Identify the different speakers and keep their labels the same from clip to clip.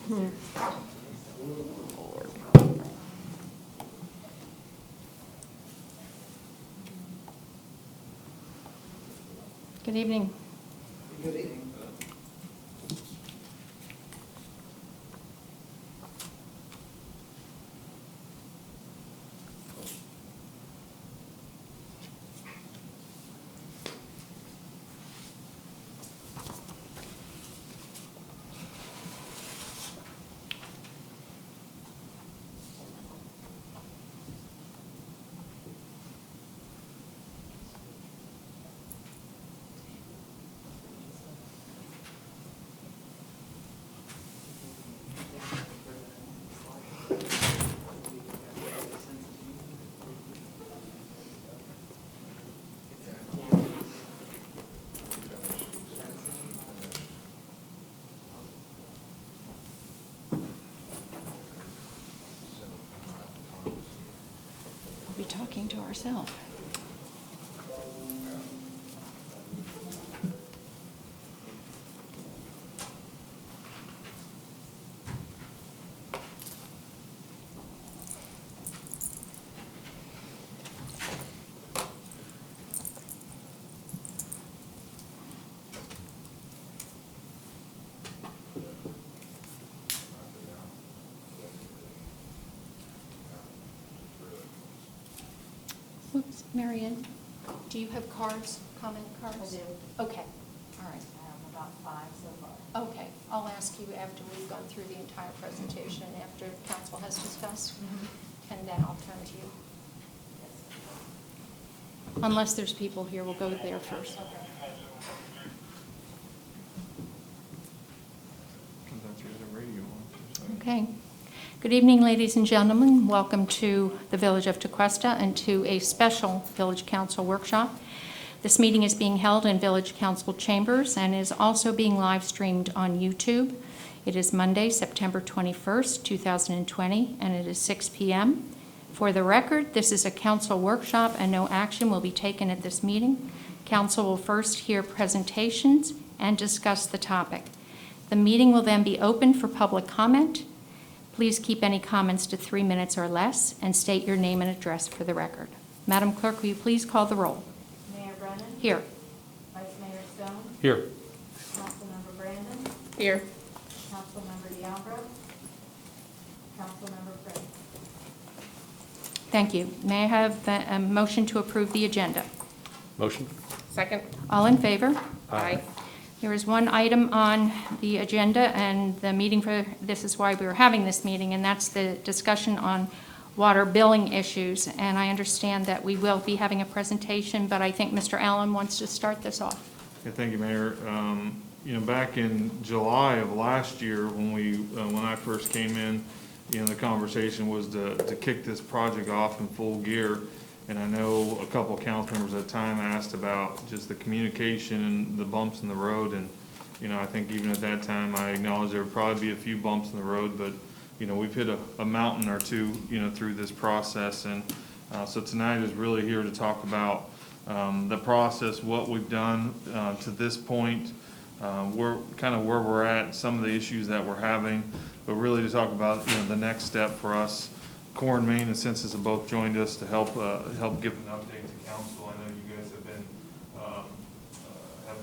Speaker 1: Good evening.
Speaker 2: Good evening.
Speaker 1: We'll be talking to ourselves. Oops, Marianne, do you have cards, comment cards?
Speaker 3: I do.
Speaker 1: Okay, all right.
Speaker 3: I have about 5 so far.
Speaker 1: Okay, I'll ask you after we've gone through the entire presentation, after council has discussed, and then I'll turn to you. Unless there's people here, we'll go there first. Okay. Good evening, ladies and gentlemen. Welcome to the Village of Tequesta and to a special Village Council workshop. This meeting is being held in Village Council chambers and is also being live streamed on YouTube. It is Monday, September 21st, 2020, and it is 6 p.m. For the record, this is a council workshop and no action will be taken at this meeting. Council will first hear presentations and discuss the topic. The meeting will then be open for public comment. Please keep any comments to 3 minutes or less and state your name and address for the record. Madam Clerk, will you please call the roll?
Speaker 3: Mayor Brennan?
Speaker 1: Here.
Speaker 3: Vice Mayor Stone?
Speaker 4: Here.
Speaker 3: Councilmember Brandon?
Speaker 1: Here.
Speaker 3: Councilmember Diablo? Councilmember Prince?
Speaker 1: Thank you. May I have a motion to approve the agenda?
Speaker 4: Motion?
Speaker 5: Second.
Speaker 1: All in favor?
Speaker 4: Aye.
Speaker 1: There is one item on the agenda, and the meeting for, this is why we were having this meeting, and that's the discussion on water billing issues. And I understand that we will be having a presentation, but I think Mr. Allen wants to start this off.
Speaker 4: Yeah, thank you, Mayor. Back in July of last year, when I first came in, the conversation was to kick this project off in full gear. And I know a couple of council members at the time asked about just the communication and the bumps in the road. And, I think even at that time, I acknowledged there would probably be a few bumps in the road, but, we've hit a mountain or two, through this process. And so tonight is really here to talk about the process, what we've done to this point, where we're at, some of the issues that we're having, but really to talk about, the next step for us. Core and Main and Census have both joined us to help give an update to council. I know you guys have been have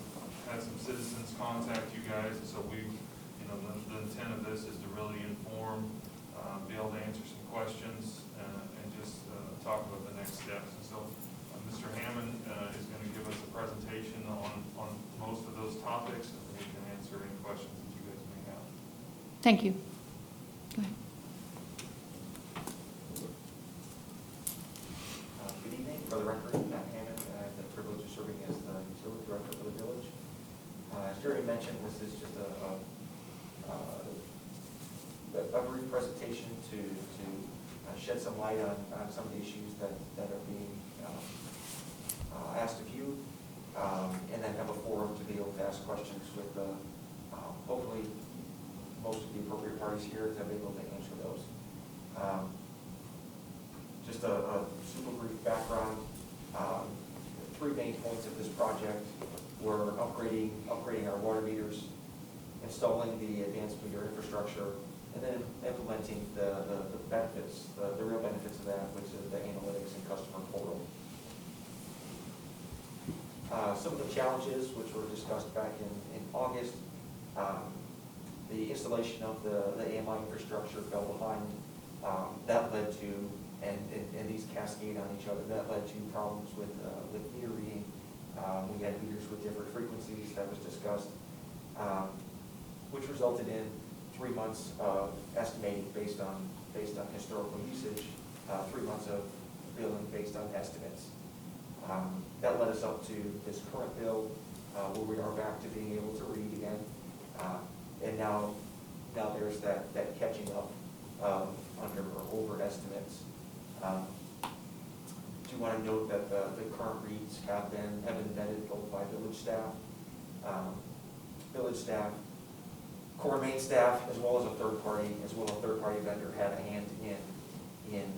Speaker 4: had some citizens contact you guys, and so we, the intent of this is to really inform, be able to answer some questions, and just talk about the next steps. And so, Mr. Hammond is going to give us a presentation on most of those topics, and we can answer any questions that you guys may have.
Speaker 1: Thank you. Go ahead.
Speaker 6: Good evening. For the record, Matt Hammond. I have the privilege of serving as the utility director for the village. As Jeremy mentioned, this is just a brief presentation to shed some light on some of the issues that are being asked of you, and then have a forum to be able to ask questions with hopefully most of the appropriate parties here to be able to answer those. Just a super brief background. The 3 main points of this project were upgrading our water meters, installing the advanced meter infrastructure, and then implementing the benefits, the real benefits of that, which is the analytics and customer portal. Some of the challenges which were discussed back in August, the installation of the AMI infrastructure fell behind. That led to, and these cascade on each other, that led to problems with meter reading. We had meters with different frequencies that was discussed, which resulted in 3 months of estimating based on historical usage, 3 months of billing based on estimates. That led us up to this current bill, where we are back to being able to read again. And now there's that catching up under or over estimates. Do want to note that the current reads have been vetted both by village staff, core main staff, as well as a third party vendor had a hand in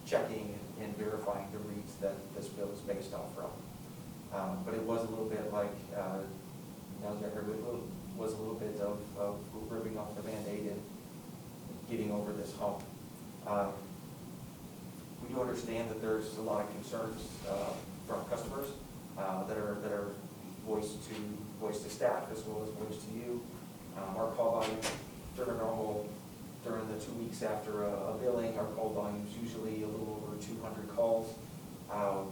Speaker 6: checking and verifying the reads that this bill is based off from. But it was a little bit like, now that I heard it, was a little bit of ripping off the Band-Aid and getting over this hump. We do understand that there's a lot of concerns from customers that are voiced to staff as well as voiced to you. Our call volume during the 2 weeks after a billing, our call volume is usually a little over 200 calls. Our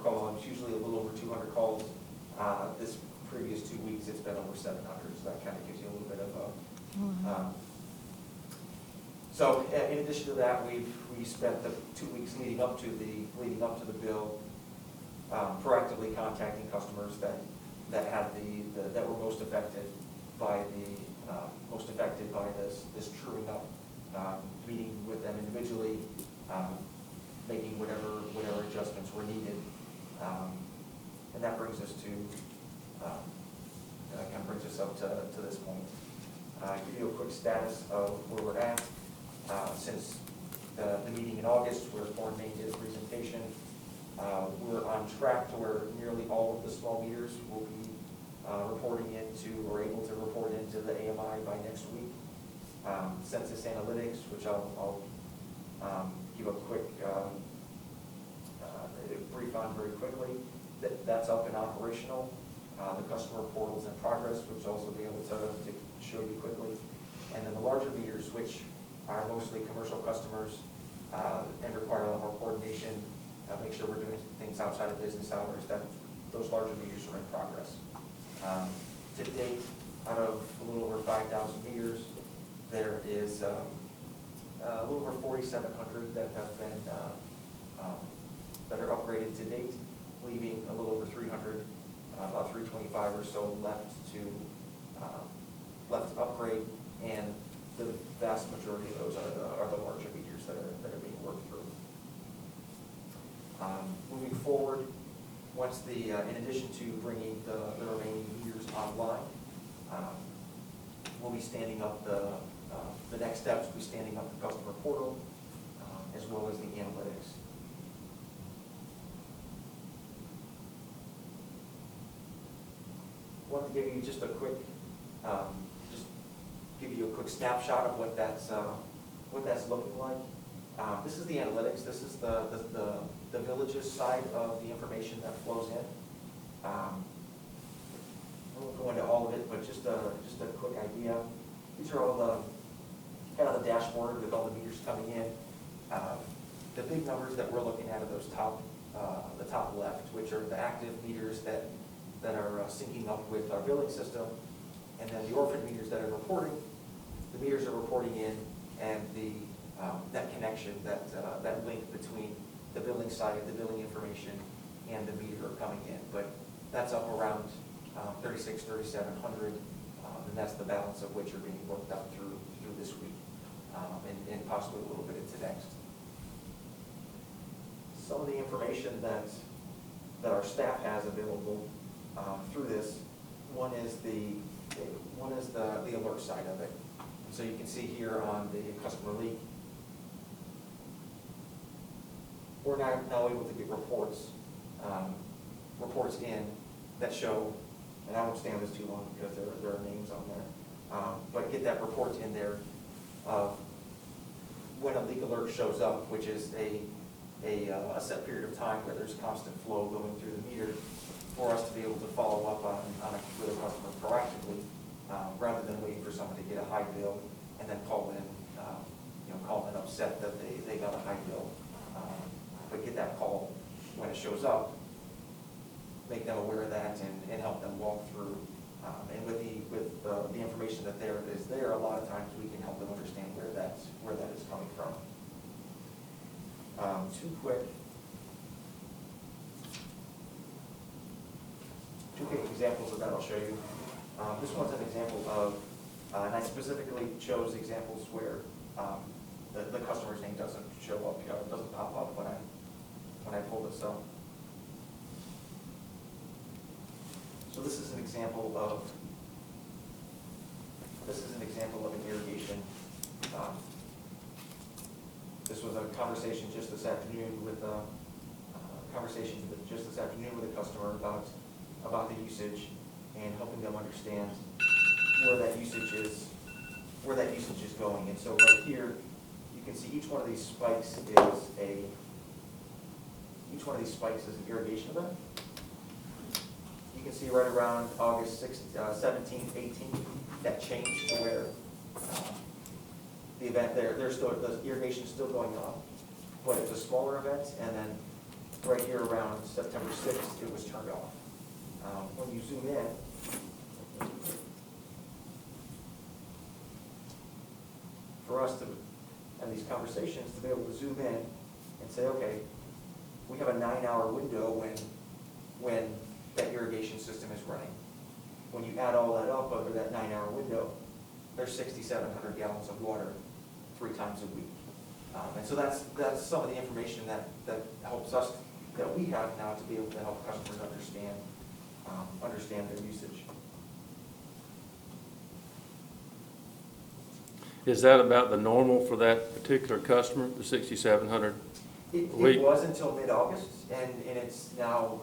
Speaker 6: call volume is usually a little over 200 calls. This previous 2 weeks, it's been over 700, so that kind of gives you a little bit of a. So in addition to that, we spent the 2 weeks leading up to the bill proactively contacting customers that had that were most affected by this truing up, meeting with them individually, making whatever adjustments were needed, and that brings us up to this point. Give you a quick status of where we're at. Since the meeting in August, where Core Main did a presentation, we're on track to where nearly all of the small meters will be reporting into or able to report into the AMI by next week. Census Analytics, which I'll give a quick brief on very quickly, that's up and operational. The customer portal's in progress, which I'll also be able to show you quickly. And then the larger meters, which are mostly commercial customers and require a lot more coordination, make sure we're doing things outside of business hours, that those larger meters are in progress. To date, out of a little over 5,000 meters, there is a little over 4,700 that have been that are upgraded to date, leaving a little over 300, about 325 or so left to upgrade, and the vast majority of those are the larger meters that are being worked through. Moving forward, once in addition to bringing the remaining meters online, we'll be standing up the next steps will be standing up the customer portal as well as the analytics. I want to give you just a quick snapshot of what that's looking like. This is the analytics. This is the village's side of the information that flows in. I won't go into all of it, but just a quick idea. These are all the kind of the dashboard with all the meters coming in. The big numbers that we're looking at are those the top left, which are the active meters that are syncing up with our billing system, and then the orphan meters that are reporting. The meters are reporting in, and that connection, that link between the billing side, the billing information, and the meter are coming in. But that's up around 3,700, and that's the balance of which are being worked up through this week, and possibly a little bit into next. Some of the information that our staff has available through this, one is the alert side of it. So you can see here on the customer leak, we're now able to get reports in that show and I won't stay on this too long because there are names on there. But get that report in there of when a leak alert shows up, which is a set period of time where there's constant flow going through the meter, for us to be able to follow up with a customer proactively, rather than waiting for someone to get a high bill and then call in, call in upset that they got a high bill. But get that call when it shows up, make them aware of that and help them walk through. And with the information that is there, a lot of times we can help them understand where that is coming from. Two quick examples of that I'll show you. This one's an example of, and I specifically chose examples where the customer's name doesn't show up, it doesn't pop up when I pull this up. So this is an example of an irrigation. This was a conversation just this afternoon with a customer about the usage and helping them understand where that usage is going. And so right here, you can see each one of these spikes is an irrigation event. You can see right around August 17th, 18th, that changed to where the event the irrigation is still going on, but it's a smaller event. And then right here around September 6th, it was turned off. When you zoom in, for us to have these conversations, to be able to zoom in and say, okay, we have a 9-hour window when that irrigation system is running. When you add all that up over that 9-hour window, there's 6,700 gallons of water 3 times a week. And so that's some of the information that helps us, that we have now to be able to help customers understand their usage.
Speaker 2: Is that about the normal for that particular customer, the 6,700 a week?
Speaker 6: It was until mid-August, and it's now,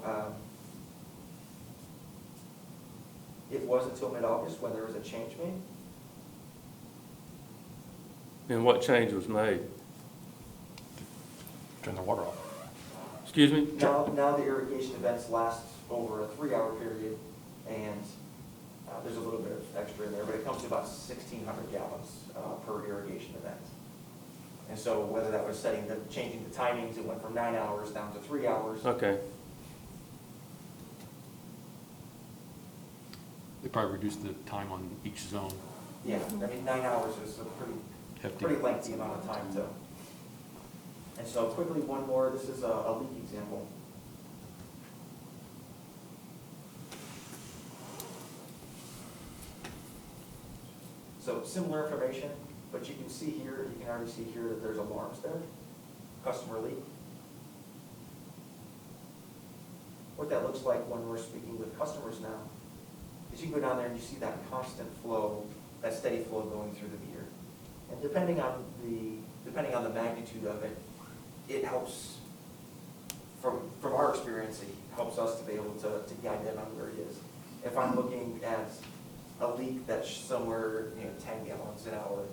Speaker 6: it was until mid-August when there was a change made.
Speaker 2: And what change was made?
Speaker 5: Turn the water off.
Speaker 2: Excuse me?
Speaker 6: Now the irrigation events last over a 3-hour period, and there's a little bit of extra in there, but it comes to about 1,600 gallons per irrigation event. And so whether that was changing the timings, it went from 9 hours down to 3 hours.
Speaker 2: Okay.
Speaker 5: They probably reduced the time on each zone.
Speaker 6: Yeah, I mean, 9 hours is a
Speaker 5: Hefty.
Speaker 6: pretty lengthy amount of time too. And so quickly, one more, this is a leak example. So similar information, but you can see here, you can already see here that there's alarms there, customer leak. What that looks like when we're speaking with customers now is you can go down there and you see that constant flow, that steady flow going through the meter. And depending on the magnitude of it, it helps, from our experience, it helps us to be able to guide them on where it is. If I'm looking at a leak that's somewhere, 10 gallons an hour,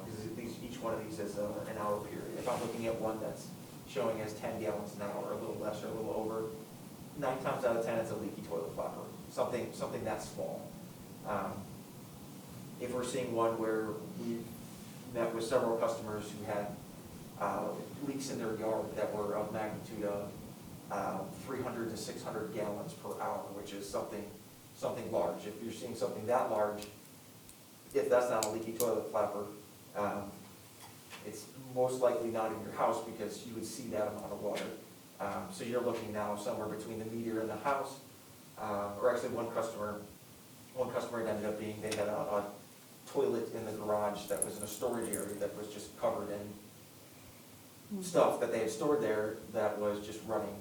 Speaker 6: because each one of these is an hour period. If I'm looking at one that's showing as 10 gallons an hour, a little less or a little over, 9 times out of 10 it's a leaky toilet flapper, something that small. If we're seeing one where we've met with several customers who had leaks in their yard that were of magnitude of 300 to 600 gallons per hour, which is something large. If you're seeing something that large, if that's not a leaky toilet flapper, it's most likely not in your house because you would see that amount of water. So you're looking now somewhere between the meter and the house, or actually one customer it ended up being, they had a toilet in the garage that was in a storage area that was just covered in stuff that they had stored there that was just running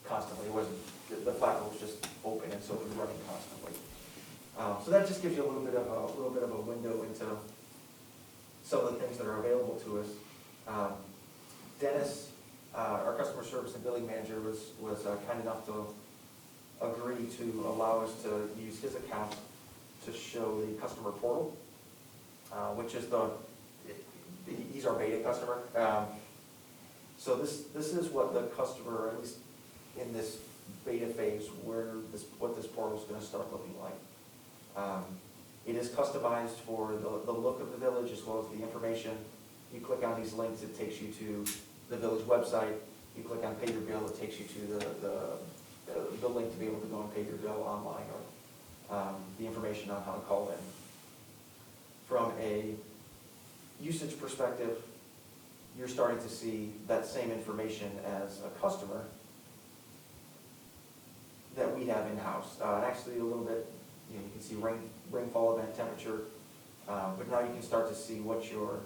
Speaker 6: constantly. It wasn't, the flapper was just open, and so it was running constantly. So that just gives you a little bit of a window into some of the things that are available to us. Dennis, our customer service and billing manager, was kind enough to agree to allow us to use his account to show the customer portal, which is he's our beta customer. So this is what the customer, at least in this beta phase, what this portal is gonna start looking like. It is customized for the look of the village as well as the information. You click on these links, it takes you to the village website. You click on pay your bill, it takes you to the link to be able to go and pay your bill online, or the information on how to call in. From a usage perspective, you're starting to see that same information as a customer that we have in-house. And actually a little bit, you can see rainfall event, temperature, but now you can start to see what your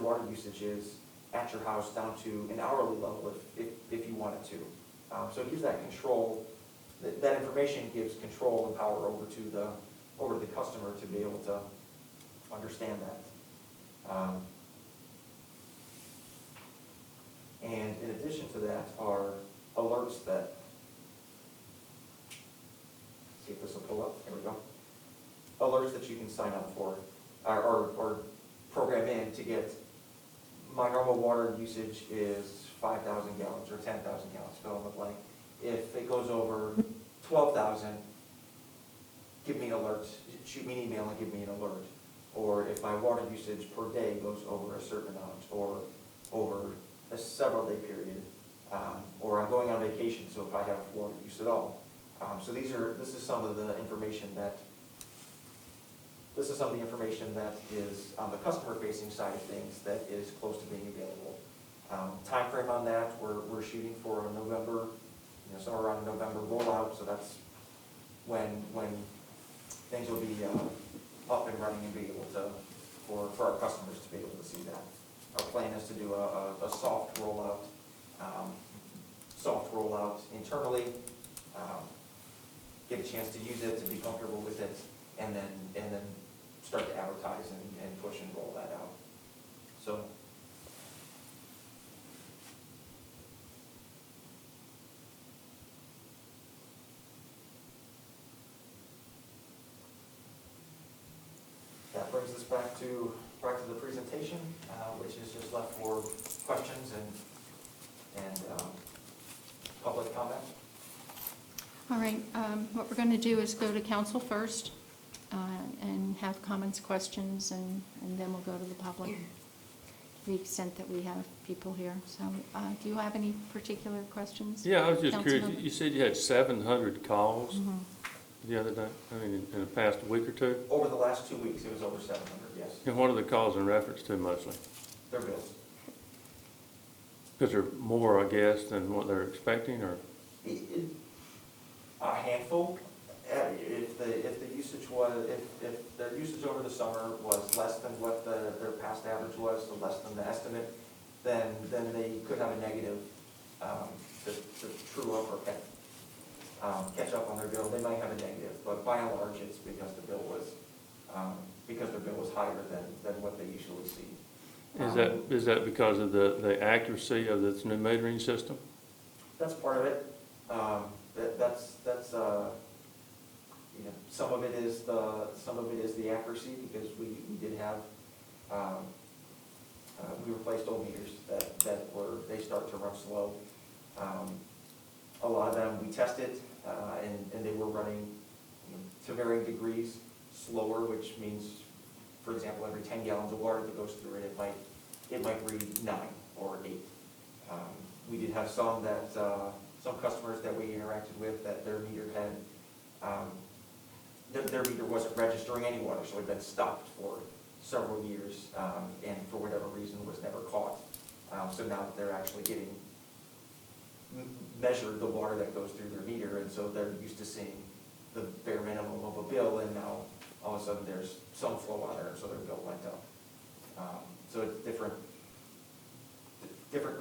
Speaker 6: water usage is at your house down to an hourly level if you wanted to. So it gives that control, that information gives control and power over to the customer to be able to understand that. And in addition to that are alerts that, see if this will pull up, here we go. Alerts that you can sign up for, or program in to get, my normal water usage is 5,000 gallons or 10,000 gallons, fill in the blank. If it goes over 12,000, give me an alert, shoot me an email and give me an alert. Or if my water usage per day goes over a certain amount, or over a several day period, or I'm going on vacation, so if I have water use at all. So this is some of the information that is on the customer-facing side of things that is close to being available. Time frame on that, we're shooting for a November, somewhere around November rollout, so that's when things will be up and running and be able to, for our customers to be able to see that. Our plan is to do a soft rollout internally, get a chance to use it, to be comfortable with it, and then start to advertise and push and roll that out. So. That brings us back to the presentation, which is just left for questions and public comment.
Speaker 1: All right, what we're going to do is go to council first and have comments, questions, and then we'll go to the public, to the extent that we have people here. So do you have any particular questions?
Speaker 2: Yeah, I was just curious,
Speaker 1: Councilmember?
Speaker 2: you said you had 700 calls the other day, in the past week or two?
Speaker 6: Over the last 2 weeks, it was over 700, yes.
Speaker 2: And what are the calls in reference to mostly?
Speaker 6: Their bills.
Speaker 2: Because they're more, I guess, than what they're expecting, or?
Speaker 6: A handful. If the usage if their usage over the summer was less than what their past average was, so less than the estimate, then they could have a negative to true up or catch up on their bill. They might have a negative, but by and large, it's because the bill was their bill was higher than what they usually see.
Speaker 2: Is that because of the accuracy of this new metering system?
Speaker 6: That's part of it. That's some of it is the accuracy, because we did have we replaced old meters they start to run slow. A lot of them we tested and they were running to varying degrees slower, which means, for example, every 10 gallons of water that goes through it, it might read 9 or 8. We did have some customers that we interacted with that their meter their meter wasn't registering any water, so it had been stopped for several years, and for whatever reason was never caught. So now that they're actually getting measured the water that goes through their meter, and so they're used to seeing the bare minimum of a bill, and now all of a sudden there's some flow on there, and so their bill went up. So it's different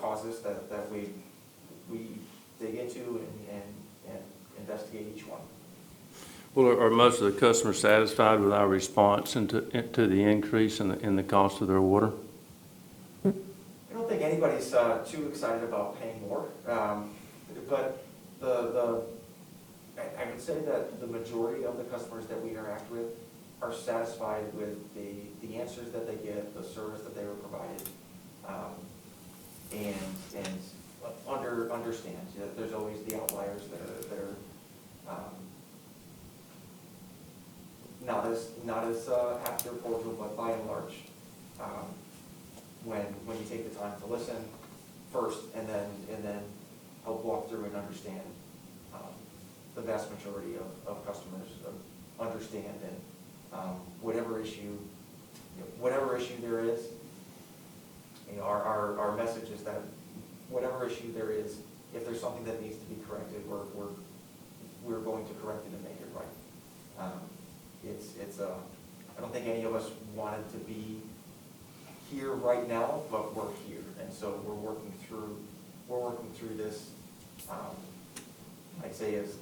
Speaker 6: causes that we dig into and investigate each one.
Speaker 2: Well, are most of the customers satisfied with our response to the increase in the cost of their water?
Speaker 6: I don't think anybody's too excited about paying more, but I would say that the majority of the customers that we interact with are satisfied with the answers that they get, the service that they were provided, and understand. You know, there's always the outliers that are not as happy or cordial, but by and large, when you take the time to listen first and then help walk through and understand, the vast majority of customers understand, and whatever issue there is, our message is that whatever issue there is, if there's something that needs to be corrected, we're going to correct it and make it right. I don't think any of us wanted to be here right now, but we're here, and so we're working through this. I'd say as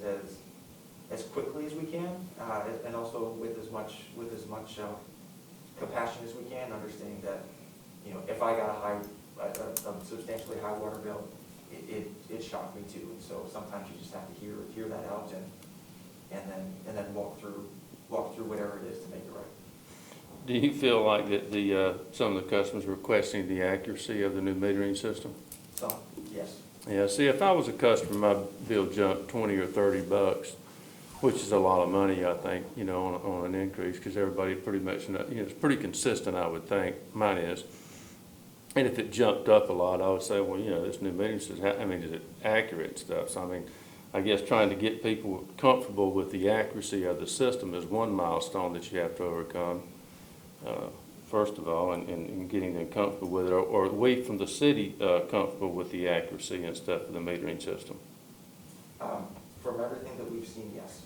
Speaker 6: quickly as we can, and also with as much compassion as we can, understanding that, if I got a substantially high water bill, it shocked me too. And so sometimes you just have to hear that out and then walk through whatever it is to make it right.
Speaker 2: Do you feel like that some of the customers are requesting the accuracy of the new metering system?
Speaker 6: So, yes.
Speaker 2: Yeah, see, if I was a customer, my bill jumped $20 or $30, which is a lot of money, I think, on an increase, because everybody pretty much, it's pretty consistent, I would think, mine is. And if it jumped up a lot, I would say, well, this new metering system, is it accurate and stuff? So, I guess trying to get people comfortable with the accuracy of the system is one milestone that you have to overcome, first of all, and getting them comfortable with it, or we from the city comfortable with the accuracy and stuff of the metering system.
Speaker 6: From everything that we've seen, yes.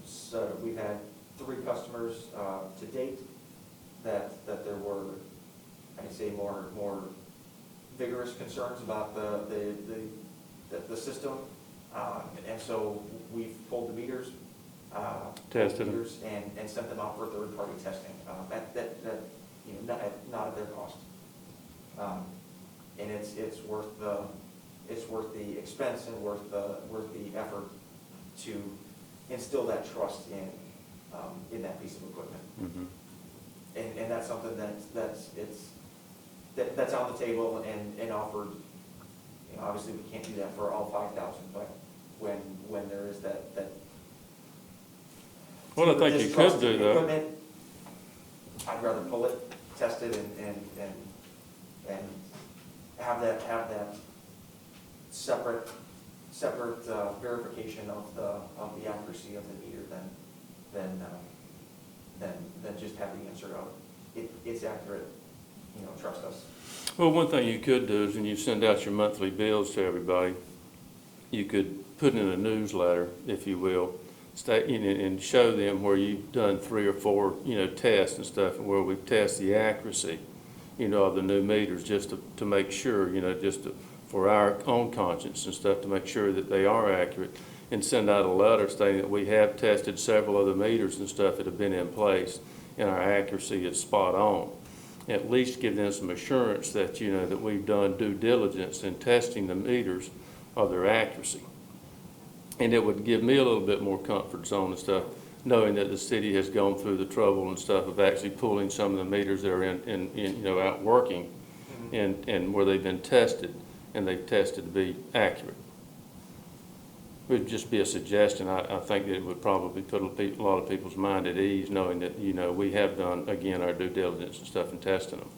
Speaker 6: So we've had 3 customers to date that there were, I'd say, more vigorous concerns about the system, and so we've pulled the meters,
Speaker 2: Tested them.
Speaker 6: and sent them out for third-party testing. Not at their cost, and it's worth the expense and worth the effort to instill that trust in that piece of equipment.
Speaker 2: Mm-hmm.
Speaker 6: And that's something that's on the table and offered. Obviously, we can't do that for all 5,000, but when there is that.
Speaker 2: Well, I think you
Speaker 6: distrust
Speaker 2: could do
Speaker 6: in
Speaker 2: that.
Speaker 6: equipment, I'd rather pull it, test it, and have that separate verification of the accuracy of the meter than just have the answer of it's accurate. Trust us.
Speaker 2: Well, one thing you could do is when you send out your monthly bills to everybody, you could put in a newsletter, if you will, and show them where you've done 3 or 4, tests and stuff, and where we've tested the accuracy, of the new meters, just to make sure, for our own conscience and stuff, to make sure that they are accurate, and send out a letter stating that we have tested several of the meters and stuff that have been in place, and our accuracy is spot on. At least give them some assurance that, that we've done due diligence in testing the meters of their accuracy. And it would give me a little bit more comfort zone and stuff, knowing that the city has gone through the trouble and stuff of actually pulling some of the meters that are out working, and where they've been tested, and they've tested to be accurate. It would just be a suggestion. I think that it would probably put a lot of people's mind at ease, knowing that, we have done, again, our due diligence and stuff in testing them.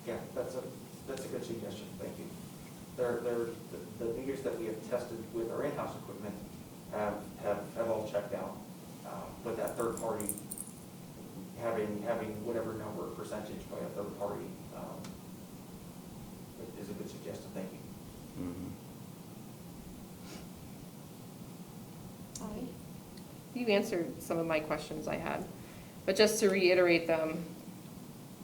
Speaker 6: Yeah, that's a good suggestion. Thank you. The meters that we have tested with our in-house equipment have all checked out. But that third party, having whatever number or percentage by a third party, is a good suggestion. Thank you.
Speaker 2: Mm-hmm.
Speaker 7: You answered some of my questions I had, but just to reiterate them,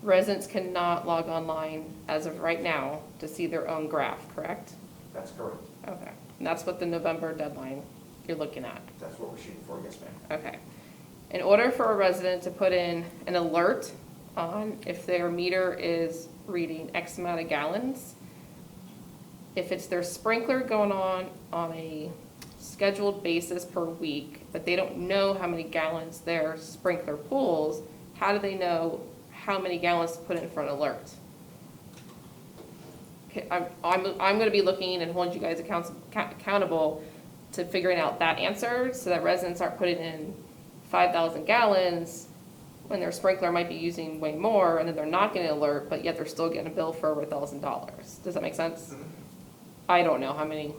Speaker 7: residents cannot log online as of right now to see their own graph, correct?
Speaker 6: That's correct.
Speaker 7: Okay, and that's what the November deadline you're looking at?
Speaker 6: That's what we're shooting for, yes, ma'am.
Speaker 7: Okay. In order for a resident to put in an alert on if their meter is reading X amount of gallons, if it's their sprinkler going on a scheduled basis per week, but they don't know how many gallons their sprinkler pulls, how do they know how many gallons to put in for an alert? Okay, I'm gonna be looking and holding you guys accountable to figuring out that answer, so that residents aren't putting in 5,000 gallons when their sprinkler might be using way more, and then they're not getting an alert, but yet they're still getting a bill for over $1,000. Does that make sense? I don't know how many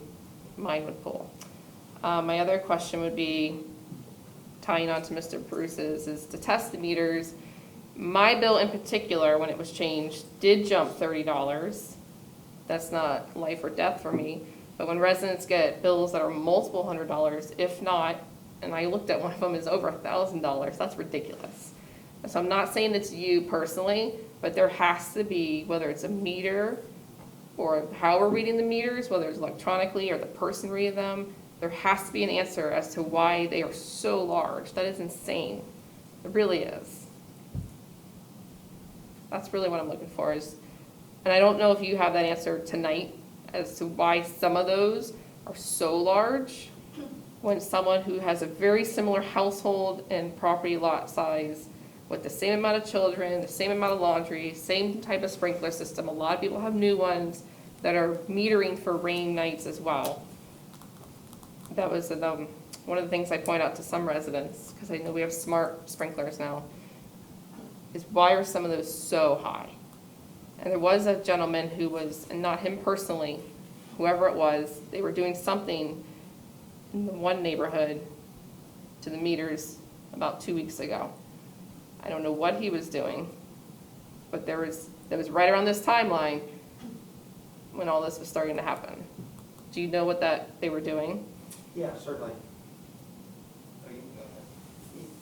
Speaker 7: mine would pull. My other question would be, tying on to Mr. Bruce's, is to test the meters. My bill in particular, when it was changed, did jump $30. That's not life or death for me, but when residents get bills that are multiple $100s, if not, and I looked at one of them is over $1,000, that's ridiculous. So I'm not saying it's you personally, but there has to be, whether it's a meter or how we're reading the meters, whether it's electronically or the person reading them, there has to be an answer as to why they are so large. That is insane. It really is. That's really what I'm looking for is, and I don't know if you have that answer tonight as to why some of those are so large when someone who has a very similar household and property lot size with the same amount of children, the same amount of laundry, same type of sprinkler system. A lot of people have new ones that are metering for rain nights as well. That was one of the things I point out to some residents, because I know we have smart sprinklers now, is why are some of those so high? And there was a gentleman who was, and not him personally, whoever it was, they were doing something in the one neighborhood to the meters about 2 weeks ago. I don't know what he was doing, but that was right around this timeline when all this was starting to happen. Do you know what they were doing?
Speaker 6: Yeah, certainly.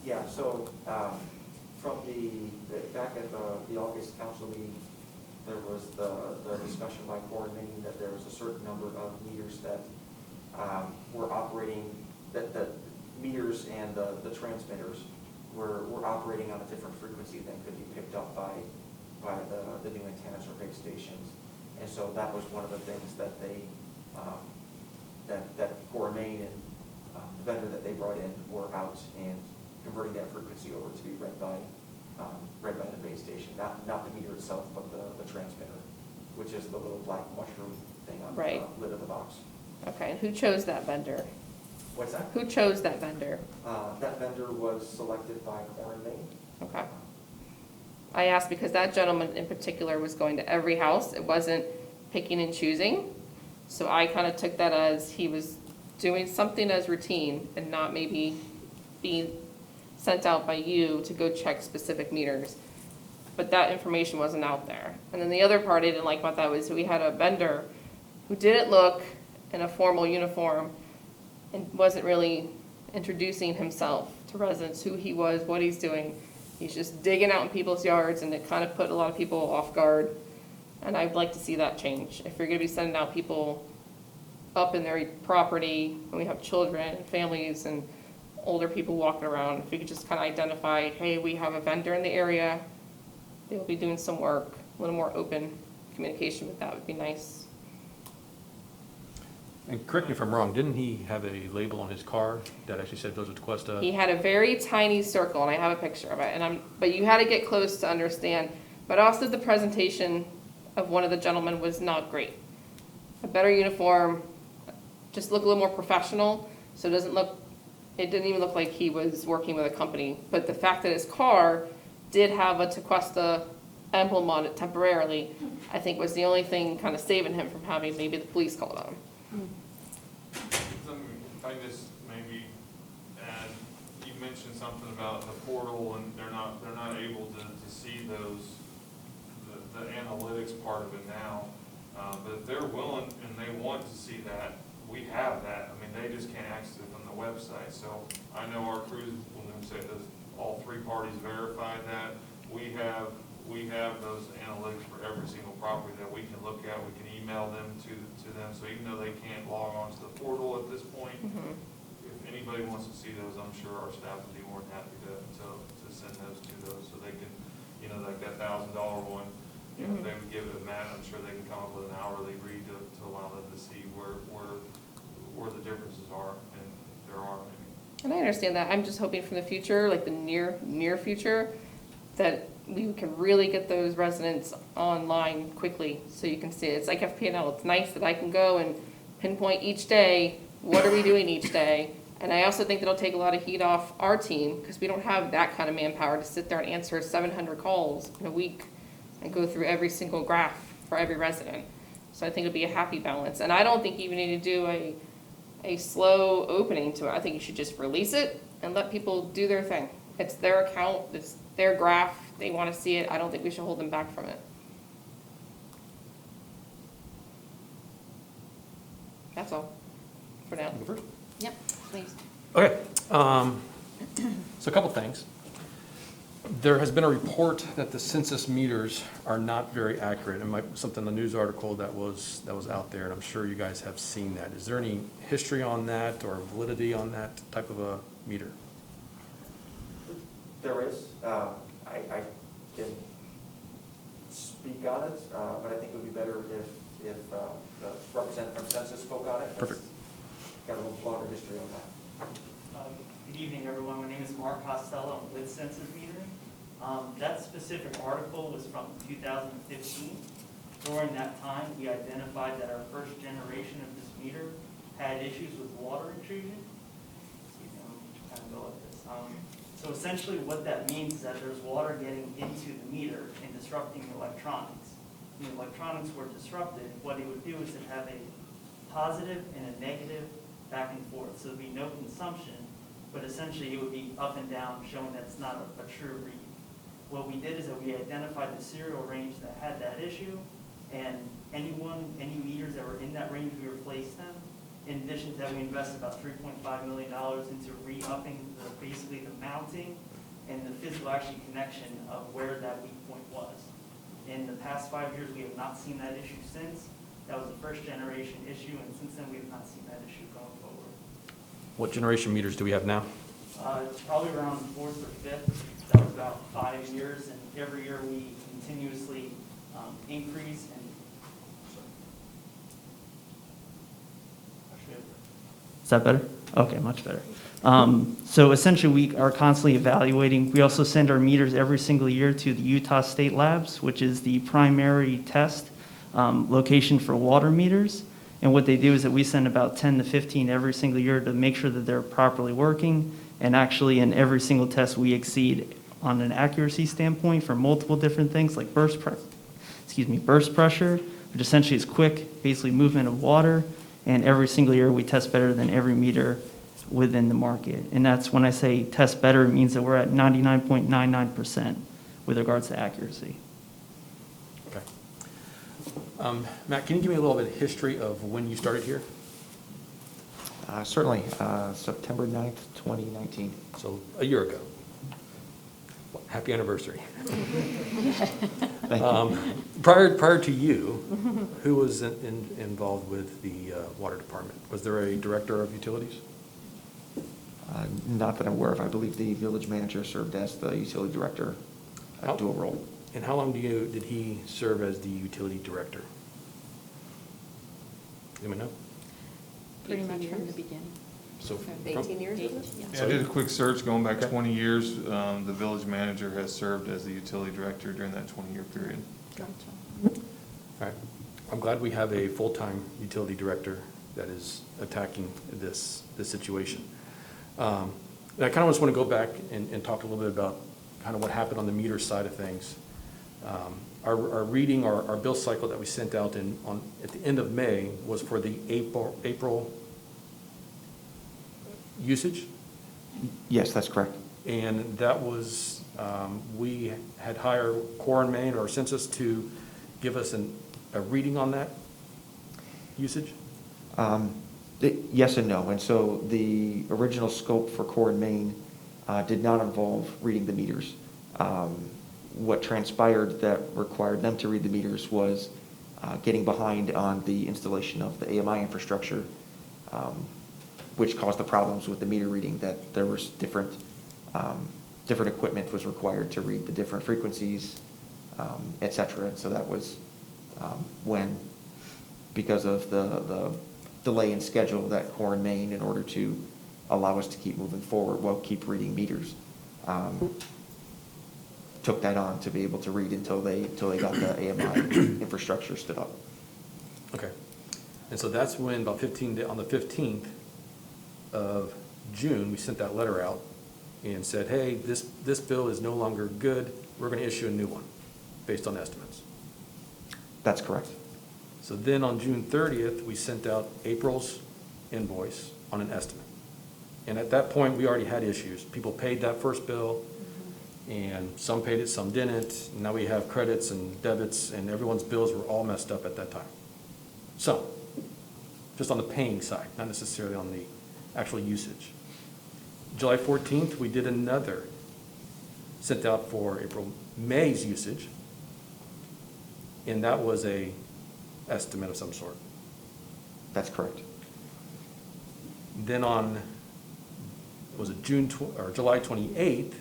Speaker 6: Yeah, so, from back at the August council meeting, there was the discussion by coordinating that there was a certain number of meters that were operating, that the meters and the transmitters were operating on a different frequency than could be picked up by the new antennas or base stations. And so that was one of the things that they, that Core Main and the vendor that they brought in were out and converting that frequency over to be read by the base station, not the meter itself, but the transmitter, which is the little black mushroom thing on
Speaker 7: Right.
Speaker 6: the lid of the box.
Speaker 7: Okay, and who chose that vendor?
Speaker 6: What's that?
Speaker 7: Who chose that vendor?
Speaker 6: That vendor was selected by Core Main.
Speaker 7: Okay. I asked because that gentleman in particular was going to every house. It wasn't picking and choosing. So I kind of took that as he was doing something as routine and not maybe being sent out by you to go check specific meters. But that information wasn't out there. And then the other part I didn't like about that was we had a vendor who didn't look in a formal uniform and wasn't really introducing himself to residents, who he was, what he's doing. He's just digging out in people's yards, and it kind of put a lot of people off guard. And I'd like to see that change. If you're gonna be sending out people up in their property, and we have children and families and older people walking around, if you could just kind of identify, hey, we have a vendor in the area, they'll be doing some work, a little more open communication with that would be nice.
Speaker 5: And correct me if I'm wrong, didn't he have a label on his car that actually said Village of Tequesta?
Speaker 7: He had a very tiny circle, and I have a picture of it, but you had to get close to understand. But also the presentation of one of the gentlemen was not great. A better uniform, just look a little more professional, so it didn't even look like he was working with a company. But the fact that his car did have a Tequesta emblem on it temporarily, I think was the only thing kind of saving him from having maybe the police called on him.
Speaker 4: If I just maybe add, you mentioned something about the portal and they're not able to see those, the analytics part of it now. But if they're willing and they want to see that, we have that. I mean, they just can't access it from the website. So I know our crews, when we say does all three parties verify that, we have those analytics for every single property that we can look at. We can email them to them. So even though they can't log on to the portal at this point, if anybody wants to see those, I'm sure our staff would be more than happy to send those to those so they can, like that $1,000 one, if they would give it a Matt, I'm sure they can come up with an hourly read to allow them to see where the differences are. And there are any.
Speaker 7: And I understand that. I'm just hoping for the future, like the near future, that we can really get those residents online quickly so you can see it. It's like FP&L. It's nice that I can go and pinpoint each day, what are we doing each day? And I also think that'll take a lot of heat off our team because we don't have that kind of manpower to sit there and answer 700 calls in a week and go through every single graph for every resident. So I think it'll be a happy balance. And I don't think you even need to do a slow opening to it. I think you should just release it and let people do their thing. It's their account, it's their graph, they want to see it. I don't think we should hold them back from it. That's all for now.
Speaker 5: Go first.
Speaker 1: Yep, please.
Speaker 5: Okay, so a couple things. There has been a report that the census meters are not very accurate, and something, a news article that was out there, and I'm sure you guys have seen that. Is there any history on that or validity on that type of a meter?
Speaker 6: There is. I can speak on it, but I think it would be better if the representative from Census spoke on it.
Speaker 5: Perfect.
Speaker 6: Got a little longer history on that.
Speaker 8: Good evening, everyone. My name is Mark Costello. I'm with Census Metering. That specific article was from 2015. During that time, we identified that our first generation of this meter had issues with water intrusion. Excuse me, I'm trying to go with this. So essentially what that means is that there's water getting into the meter and disrupting the electronics. When the electronics were disrupted, what it would do is it have a positive and a negative back and forth. So there'd be no consumption, but essentially it would be up and down, showing that it's not a true read. What we did is that we identified the serial range that had that issue, and any meters that were in that range, we replaced them. In addition to that, we invested about $3.5 million into re-upping basically the mounting and the physical actually connection of where that weak point was. In the past 5 years, we have not seen that issue since. That was the first generation issue, and since then we have not seen that issue going forward.
Speaker 5: What generation meters do we have now?
Speaker 8: It's probably around fourth or fifth. That was about 5 years, and every year we continuously increase and. Is that better? Okay, much better. So essentially, we are constantly evaluating. We also send our meters every single year to the Utah State Labs, which is the primary test location for water meters. And what they do is that we send about 10 to 15 every single year to make sure that they're properly working. And actually, in every single test, we exceed on an accuracy standpoint for multiple different things like burst pressure, which essentially is quick, basically movement of water. And every single year, we test better than every meter within the market. And that's when I say test better, it means that we're at 99.99% with regards to accuracy.
Speaker 5: Okay. Matt, can you give me a little bit of history of when you started here?
Speaker 6: Certainly, September 9th, 2019.
Speaker 5: So a year ago. Happy anniversary.
Speaker 6: Thank you.
Speaker 5: Prior to you, who was involved with the water department? Was there a director of utilities?
Speaker 9: Not that I'm aware of. I believe the village manager served as the utility director,
Speaker 5: How-
Speaker 9: a dual role.
Speaker 5: And how long did he serve as the utility director? Anyone know?
Speaker 1: Pretty
Speaker 7: 18
Speaker 1: much from
Speaker 7: years?
Speaker 1: the beginning.
Speaker 5: So from-
Speaker 7: 18 years, is it?
Speaker 1: Yeah.
Speaker 4: Yeah, I did a quick search going back
Speaker 5: Okay.
Speaker 4: 20 years. The village manager has served as the utility director during that 20-year period.
Speaker 1: Gotcha.
Speaker 5: All right. I'm glad we have a full-time utility director that is attacking this situation. And I kind of just want to go back and talk a little bit about kind of what happened on the meter side of things. Our reading, our bill cycle that we sent out at the end of May was for the April usage.
Speaker 9: Yes, that's correct.
Speaker 5: And that was, we had hired Core and Main or Census to give us a reading on that usage?
Speaker 9: Yes and no. And so the original scope for Core and Main did not involve reading the meters. What transpired that required them to read the meters was getting behind on the installation of the AMI infrastructure, which caused the problems with the meter reading, that there was different equipment was required to read the different frequencies, et cetera. And so that was when, because of the delay in schedule, that Core and Main, in order to allow us to keep moving forward, well, keep reading meters. Took that on to be able to read until they got the AMI infrastructure stood up.
Speaker 5: Okay. And so that's when about on the 15th of June, we sent that letter out and said, hey, this bill is no longer good. We're going to issue a new one based on estimates.
Speaker 9: That's correct.
Speaker 5: So then on June 30th, we sent out April's invoice on an estimate. And at that point, we already had issues. People paid that first bill, and some paid it, some didn't. Now we have credits and debits, and everyone's bills were all messed up at that time. So, just on the paying side, not necessarily on the actual usage. July 14th, we did another, sent out for May's usage, and that was a estimate of some sort.
Speaker 9: That's correct.
Speaker 5: Then on, was it July 28th,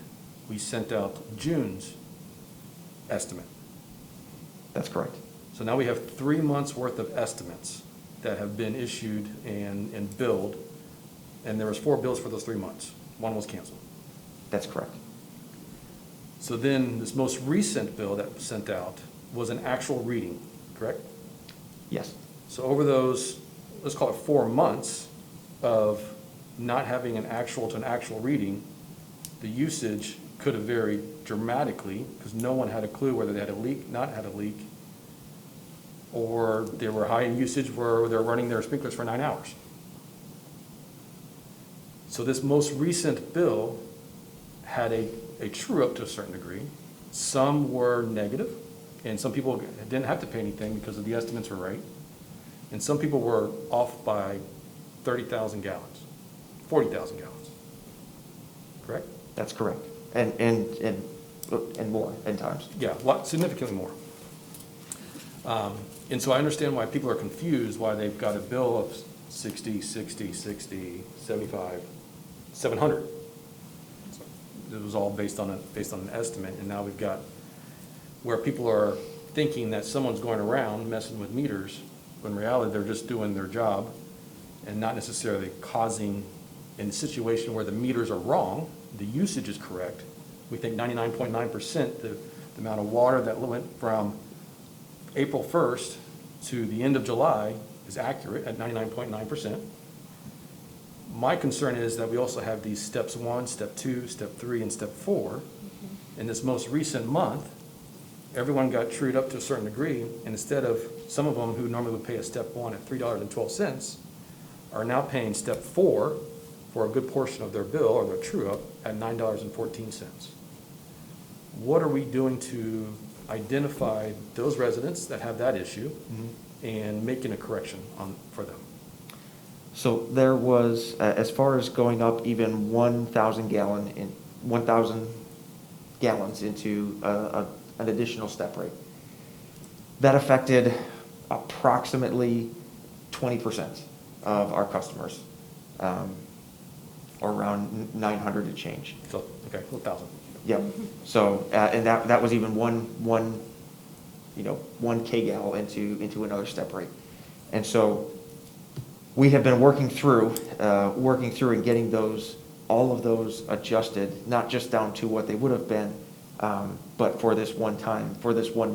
Speaker 5: we sent out June's estimate.
Speaker 9: That's correct.
Speaker 5: So now we have 3 months' worth of estimates that have been issued and billed, and there was 4 bills for those 3 months. 1 was canceled.
Speaker 9: That's correct.
Speaker 5: So then this most recent bill that was sent out was an actual reading, correct?
Speaker 9: Yes.
Speaker 5: So over those, let's call it 4 months of not having an actual to an actual reading, the usage could have varied dramatically because no one had a clue whether they had a leak, not had a leak, or they were high in usage where they're running their sprinklers for 9 hours. So this most recent bill had a true up to a certain degree. Some were negative, and some people didn't have to pay anything because the estimates were right. And some people were off by 30,000 gallons, 40,000 gallons. Correct?
Speaker 9: That's correct. And more at times.
Speaker 5: Yeah, significantly more. And so I understand why people are confused, why they've got a bill of 60, 75, 700. It was all based on an estimate, and now we've got where people are thinking that someone's going around messing with meters, when in reality they're just doing their job and not necessarily causing, in a situation where the meters are wrong, the usage is correct. We think 99.9% the amount of water that went from April 1st to the end of July is accurate at 99.9%. My concern is that we also have these steps 1, step 2, step 3, and step 4. In this most recent month, everyone got trued up to a certain degree, and instead of some of them who normally would pay a step 1 at $3.12 are now paying step 4 for a good portion of their bill or their true up at $9.14. What are we doing to identify those residents that have that issue and making a correction for them?
Speaker 9: So there was, as far as going up even 1,000 gallons into an additional step rate, that affected approximately 20% of our customers, or around 900 and change.
Speaker 5: So, okay, 1,000.
Speaker 9: Yep. So, and that was even one kgal into another step rate. And so we have been working through and getting all of those adjusted, not just down to what they would have been, but for this one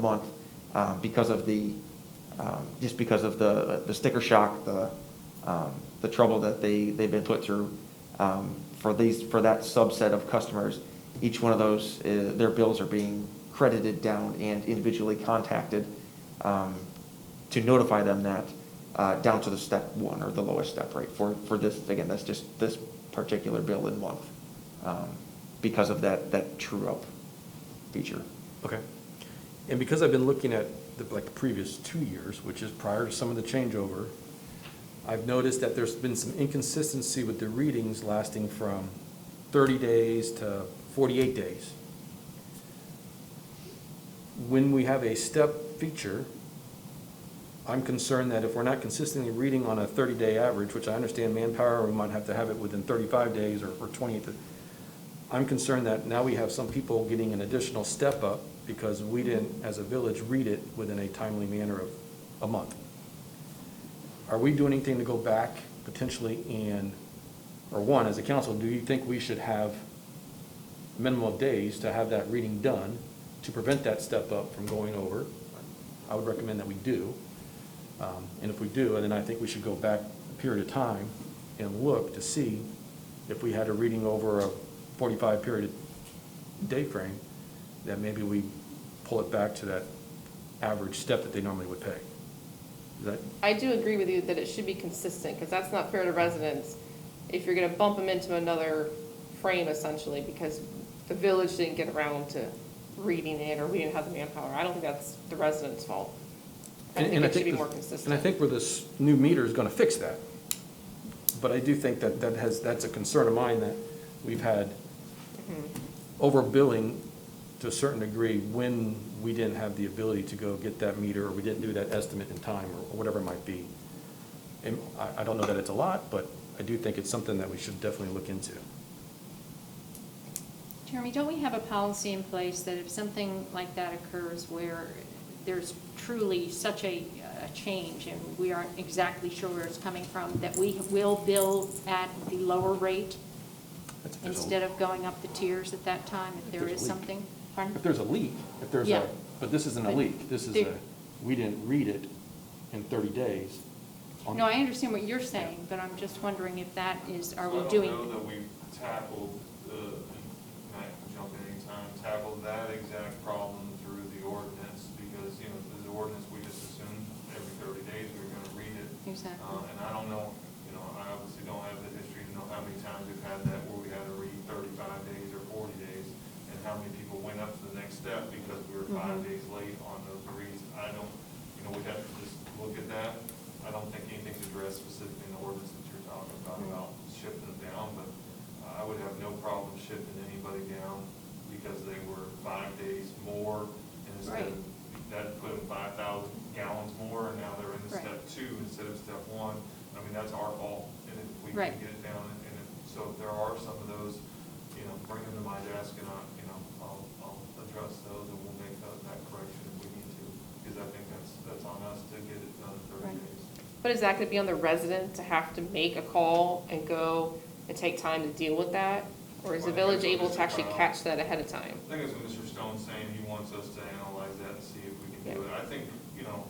Speaker 9: month, because of the sticker shock, the trouble that they've been put through, for that subset of customers. Each one of those, their bills are being credited down and individually contacted to notify them that down to the step 1 or the lowest step rate for this. Again, that's just this particular bill in month because of that true up feature.
Speaker 5: Okay. And because I've been looking at the previous 2 years, which is prior to some of the changeover, I've noticed that there's been some inconsistency with the readings lasting from 30 days to 48 days. When we have a step feature, I'm concerned that if we're not consistently reading on a 30-day average, which I understand manpower, we might have to have it within 35 days or 28, I'm concerned that now we have some people getting an additional step up because we didn't, as a village, read it within a timely manner of a month. Are we doing anything to go back potentially and or one, as a council, do you think we should have a minimum of days to have that reading done to prevent that step up from going over? I would recommend that we do. And if we do, then I think we should go back a period of time and look to see if we had a reading over a 45 period day frame, that maybe we pull it back to that average step that they normally would pay. Is that,
Speaker 7: I do agree with you that it should be consistent, because that's not fair to residents if you're gonna bump them into another frame essentially, because the village didn't get around to reading it, or we didn't have the manpower. I don't think that's the residents' fault. I think it should be more consistent.
Speaker 5: And I think where this new meter is gonna fix that. But I do think that that's a concern of mine, that we've had overbilling to a certain degree when we didn't have the ability to go get that meter, or we didn't do that estimate in time, or whatever it might be. And I don't know that it's a lot, but I do think it's something that we should definitely look into.
Speaker 1: Jeremy, don't we have a policy in place that if something like that occurs where there's truly such a change and we aren't exactly sure where it's coming from, that we will bill at the lower rate instead of going up the tiers at that time, if there is something? Pardon?
Speaker 5: If there's a leak, if there's
Speaker 1: Yeah.
Speaker 5: a, but this isn't a
Speaker 1: But
Speaker 5: leak, this is
Speaker 1: there-
Speaker 5: we didn't read it in 30 days.
Speaker 1: No, I understand what you're saying, but I'm just wondering if that is, are we
Speaker 4: So
Speaker 1: doing?
Speaker 4: I don't know that we've tackled, Matt can jump in anytime, tackled that exact problem through the ordinance, because, you know, the ordinance, we just assumed every 30 days we were gonna read it.
Speaker 1: Exactly.
Speaker 4: And I don't know, you know, I obviously don't have the history to know how many times we've had that where we had to read 35 days or 40 days, and how many people went up to the next step because we were 5 days late on those reads. I don't, you know, we'd have to just look at that. I don't think anything's addressed specifically in the ordinance that you're talking about shifting them down, but I would have no problem shifting anybody down because they were 5 days more, and instead of, that put them 5,000 gallons more, and now they're in
Speaker 1: Right.
Speaker 4: step 2 instead of step 1. I mean, that's our fault, and if we
Speaker 1: Right.
Speaker 4: can get it down, so if there are some of those, you know, bring them to my desk, and I'll address those, and we'll make that correction if we need to, because I think that's on us to get it done in 30
Speaker 1: Right.
Speaker 4: days.
Speaker 7: But is that gonna be on the resident to have to make a call and go and take time to deal with that? Or is the village able to actually catch that ahead of time?
Speaker 4: I think it's what Mr. Stone's saying, he wants us to analyze that and see if we can do it. I think, you know,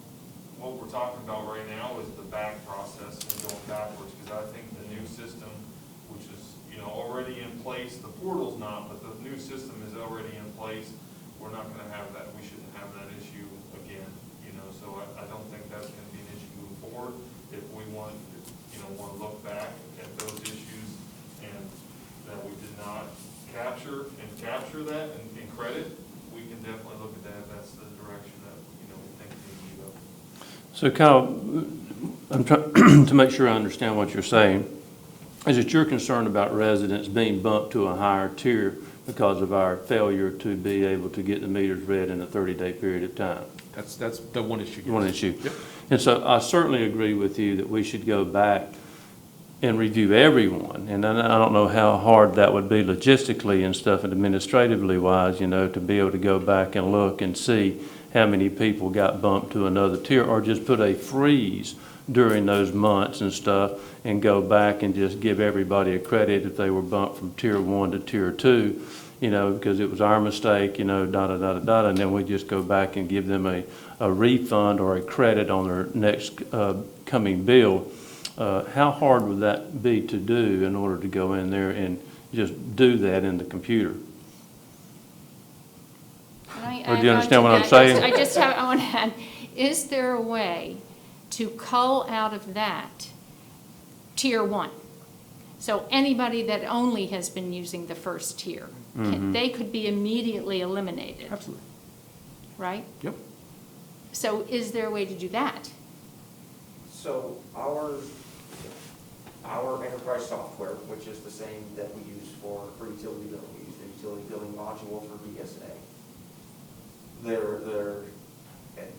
Speaker 4: what we're talking about right now is the back process and going backwards, because I think the new system, which is, you know, already in place, the portal's not, but the new system is already in place, we're not gonna have that, we shouldn't have that issue again, you know, so I don't think that's gonna be an issue moving forward. If we want, you know, wanna look back at those issues and that we did not capture that and credit, we can definitely look at that if that's the direction that, you know, we think we need to go.
Speaker 2: So Kyle, I'm trying to make sure I understand what you're saying. Is it you're concerned about residents being bumped to a higher tier because of our failure to be able to get the meters read in a 30-day period of time?
Speaker 5: That's the one issue. yes.
Speaker 2: One issue.
Speaker 5: Yep.
Speaker 2: And so I certainly agree with you that we should go back and review everyone. And I don't know how hard that would be logistically and stuff and administratively wise, you know, to be able to go back and look and see how many people got bumped to another tier, or just put a freeze during those months and stuff and go back and just give everybody a credit if they were bumped from tier 1 to tier 2, you know, because it was our mistake, you know, and then we just go back and give them a refund or a credit on their next coming bill. How hard would that be to do in order to go in there and just do that in the computer? Or do you understand what I'm saying?
Speaker 1: I want to add, is there a way to cull out of that tier 1? So anybody that only has been using the first tier, they could be immediately eliminated,
Speaker 5: Absolutely.
Speaker 1: right?
Speaker 5: Yep.
Speaker 1: So is there a way to do that?
Speaker 6: So our enterprise software, which is the same that we use for utility billing, we use the utility billing module for BSNA. They're,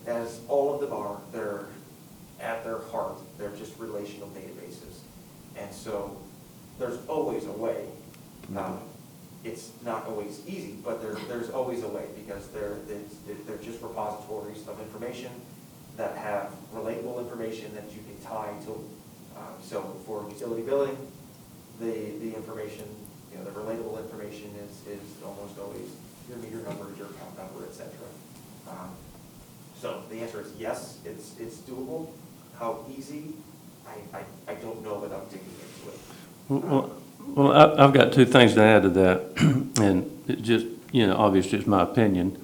Speaker 6: as all of them are, they're at their heart, they're just relational databases. And so there's always a way. It's not always easy, but there's always a way, because they're just repositories of information that have relatable information that you can tie to. So for utility billing, the information, the relatable information is almost always your meter number, your account number, et cetera. So the answer is yes, it's doable. How easy, I don't know without digging into it.
Speaker 2: Well, I've got two things to add to that, and it just, obviously it's my opinion,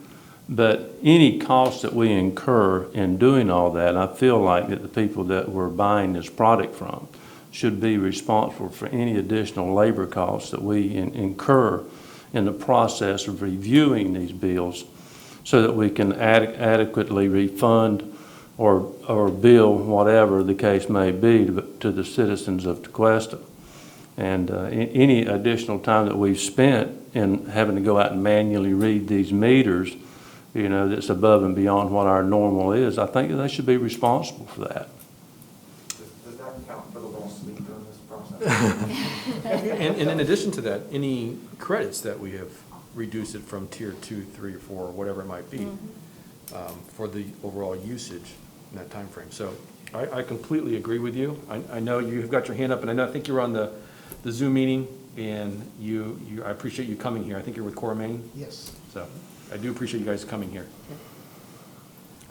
Speaker 2: but any cost that we incur in doing all that, I feel like that the people that we're buying this product from should be responsible for any additional labor costs that we incur in the process of reviewing these bills so that we can adequately refund or bill, whatever the case may be, to the citizens of Tequesta. And any additional time that we've spent in having to go out and manually read these meters, that's above and beyond what our normal is, I think that they should be responsible for that.
Speaker 6: Does that count for the little sleep during this process?
Speaker 5: And in addition to that, any credits that we have reduced it from tier 2, 3, or 4, or whatever it might be, for the overall usage in that time frame. So I completely agree with you. I know you've got your hand up, and I think you were on the Zoom meeting, and I appreciate you coming here. I think you're with Core Main.
Speaker 10: Yes.
Speaker 5: So I do appreciate you guys coming here.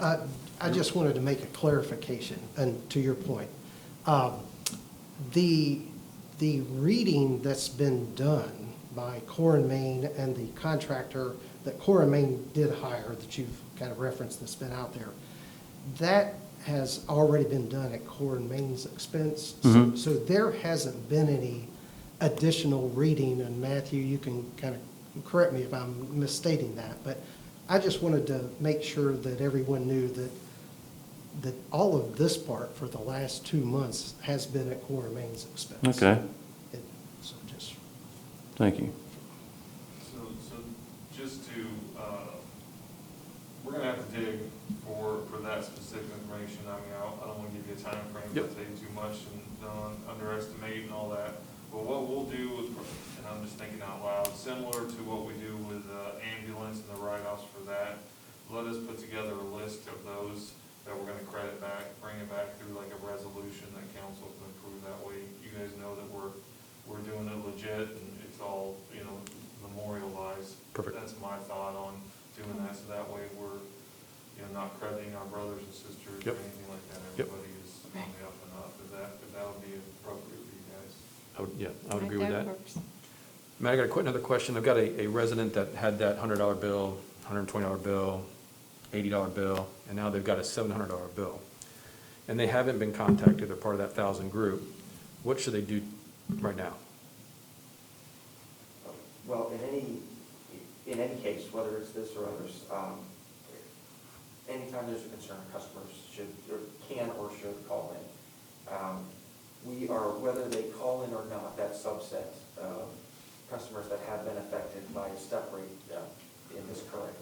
Speaker 10: I just wanted to make a clarification, and to your point. The reading that's been done by Core and Main and the contractor that Core and Main did hire, that you've kind of referenced that's been out there, that has already been done at Core and Main's expense.
Speaker 2: Mhm.
Speaker 10: So there hasn't been any additional reading, and Matthew, you can kind of correct me if I'm misstating that, but I just wanted to make sure that everyone knew that all of this part for the last 2 months has been at Core and Main's expense.
Speaker 2: Okay,
Speaker 10: So just,
Speaker 2: thank you.
Speaker 4: So just to, we're gonna have to dig for that specific information. I mean, I don't wanna give you a time frame,
Speaker 5: Yep.
Speaker 4: but tell you too much and don't underestimate and all that. But what we'll do, and I'm just thinking out loud, similar to what we do with ambulance and the write-offs for that, let us put together a list of those that we're gonna credit back, bring it back through like a resolution that council can approve. That way you guys know that we're doing it legit and it's all, memorialized.
Speaker 5: Perfect.
Speaker 4: That's my thought on doing that, so that way we're, not crediting our brothers and sisters or
Speaker 5: Yep.
Speaker 4: anything like that.
Speaker 5: Yep.
Speaker 4: Everybody is on the up and up, if that would be appropriate for you guys.
Speaker 5: I would agree with that.
Speaker 1: works.
Speaker 5: Matt, I got another question. I've got a resident that had that $100 bill, $120 bill, $80 bill, and now they've got a $700 bill. And they haven't been contacted. They're part of that 1,000 group. What should they do right now?
Speaker 6: Well, in any case, whether it's this or others, anytime there's a concern, customers can or should call in. We are, whether they call in or not, that subset of customers that have been affected by a step rate in this current,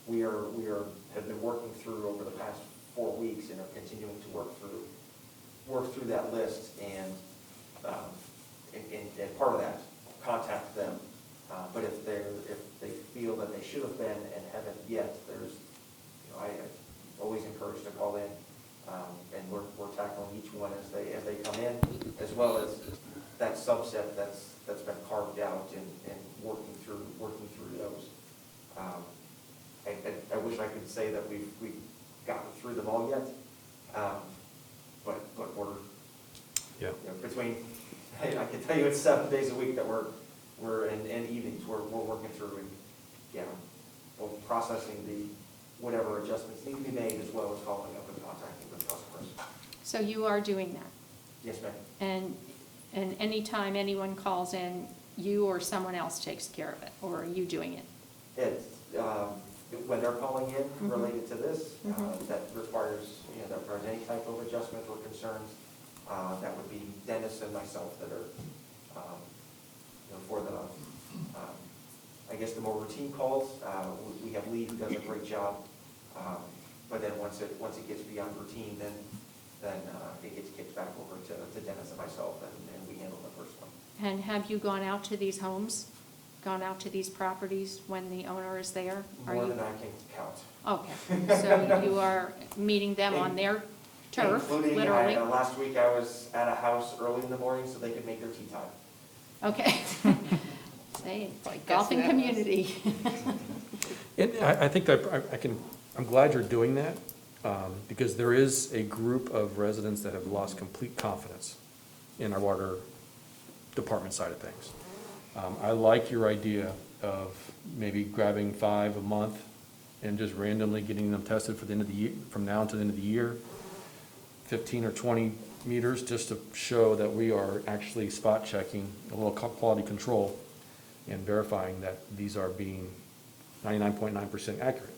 Speaker 6: we have been working through over the past 4 weeks and are continuing to work through that list and part of that, contact them. But if they feel that they should have been and haven't yet, I always encourage to call in, and we're tackling each one as they come in, as well as that subset that's been carved out and working through those. I wish I could say that we've gotten through them all yet, but we're between. I can tell you it's 7 days a week that we're in evenings we're working through and both processing whatever adjustments need to be made, as well as following up and contacting with customers.
Speaker 1: So you are doing that?
Speaker 6: Yes, ma'am.
Speaker 1: And anytime anyone calls in, you or someone else takes care of it, or are you doing it?
Speaker 6: It's, when they're calling in
Speaker 1: Mhm.
Speaker 6: related to this,
Speaker 1: Mhm.
Speaker 6: that requires any type of adjustment or concerns, that would be Dennis and myself that are, for the, I guess the more routine calls. We have Lee who does a great job, but then once it gets beyond routine, then it gets kicked back over to Dennis and myself, and we handle the first one.
Speaker 1: And have you gone out to these homes, gone out to these properties when the owner is there? Are
Speaker 6: More
Speaker 1: you?
Speaker 6: than I can count.
Speaker 1: Okay, so you are meeting them on their turf,
Speaker 6: Including,
Speaker 1: literally?
Speaker 6: last week I was at a house early in the morning so they could make their tea time.
Speaker 1: Okay. Say, it's like
Speaker 7: Guess
Speaker 1: golfing
Speaker 7: who that was.
Speaker 1: community.
Speaker 5: And I think that I'm glad you're doing that, because there is a group of residents that have lost complete confidence in our water department side of things. I like your idea of maybe grabbing 5 a month and just randomly getting them tested for the end of the year, from now until the end of the year, 15 or 20 meters, just to show that we are actually spot checking, a little quality control, and verifying that these are being 99.9% accurate.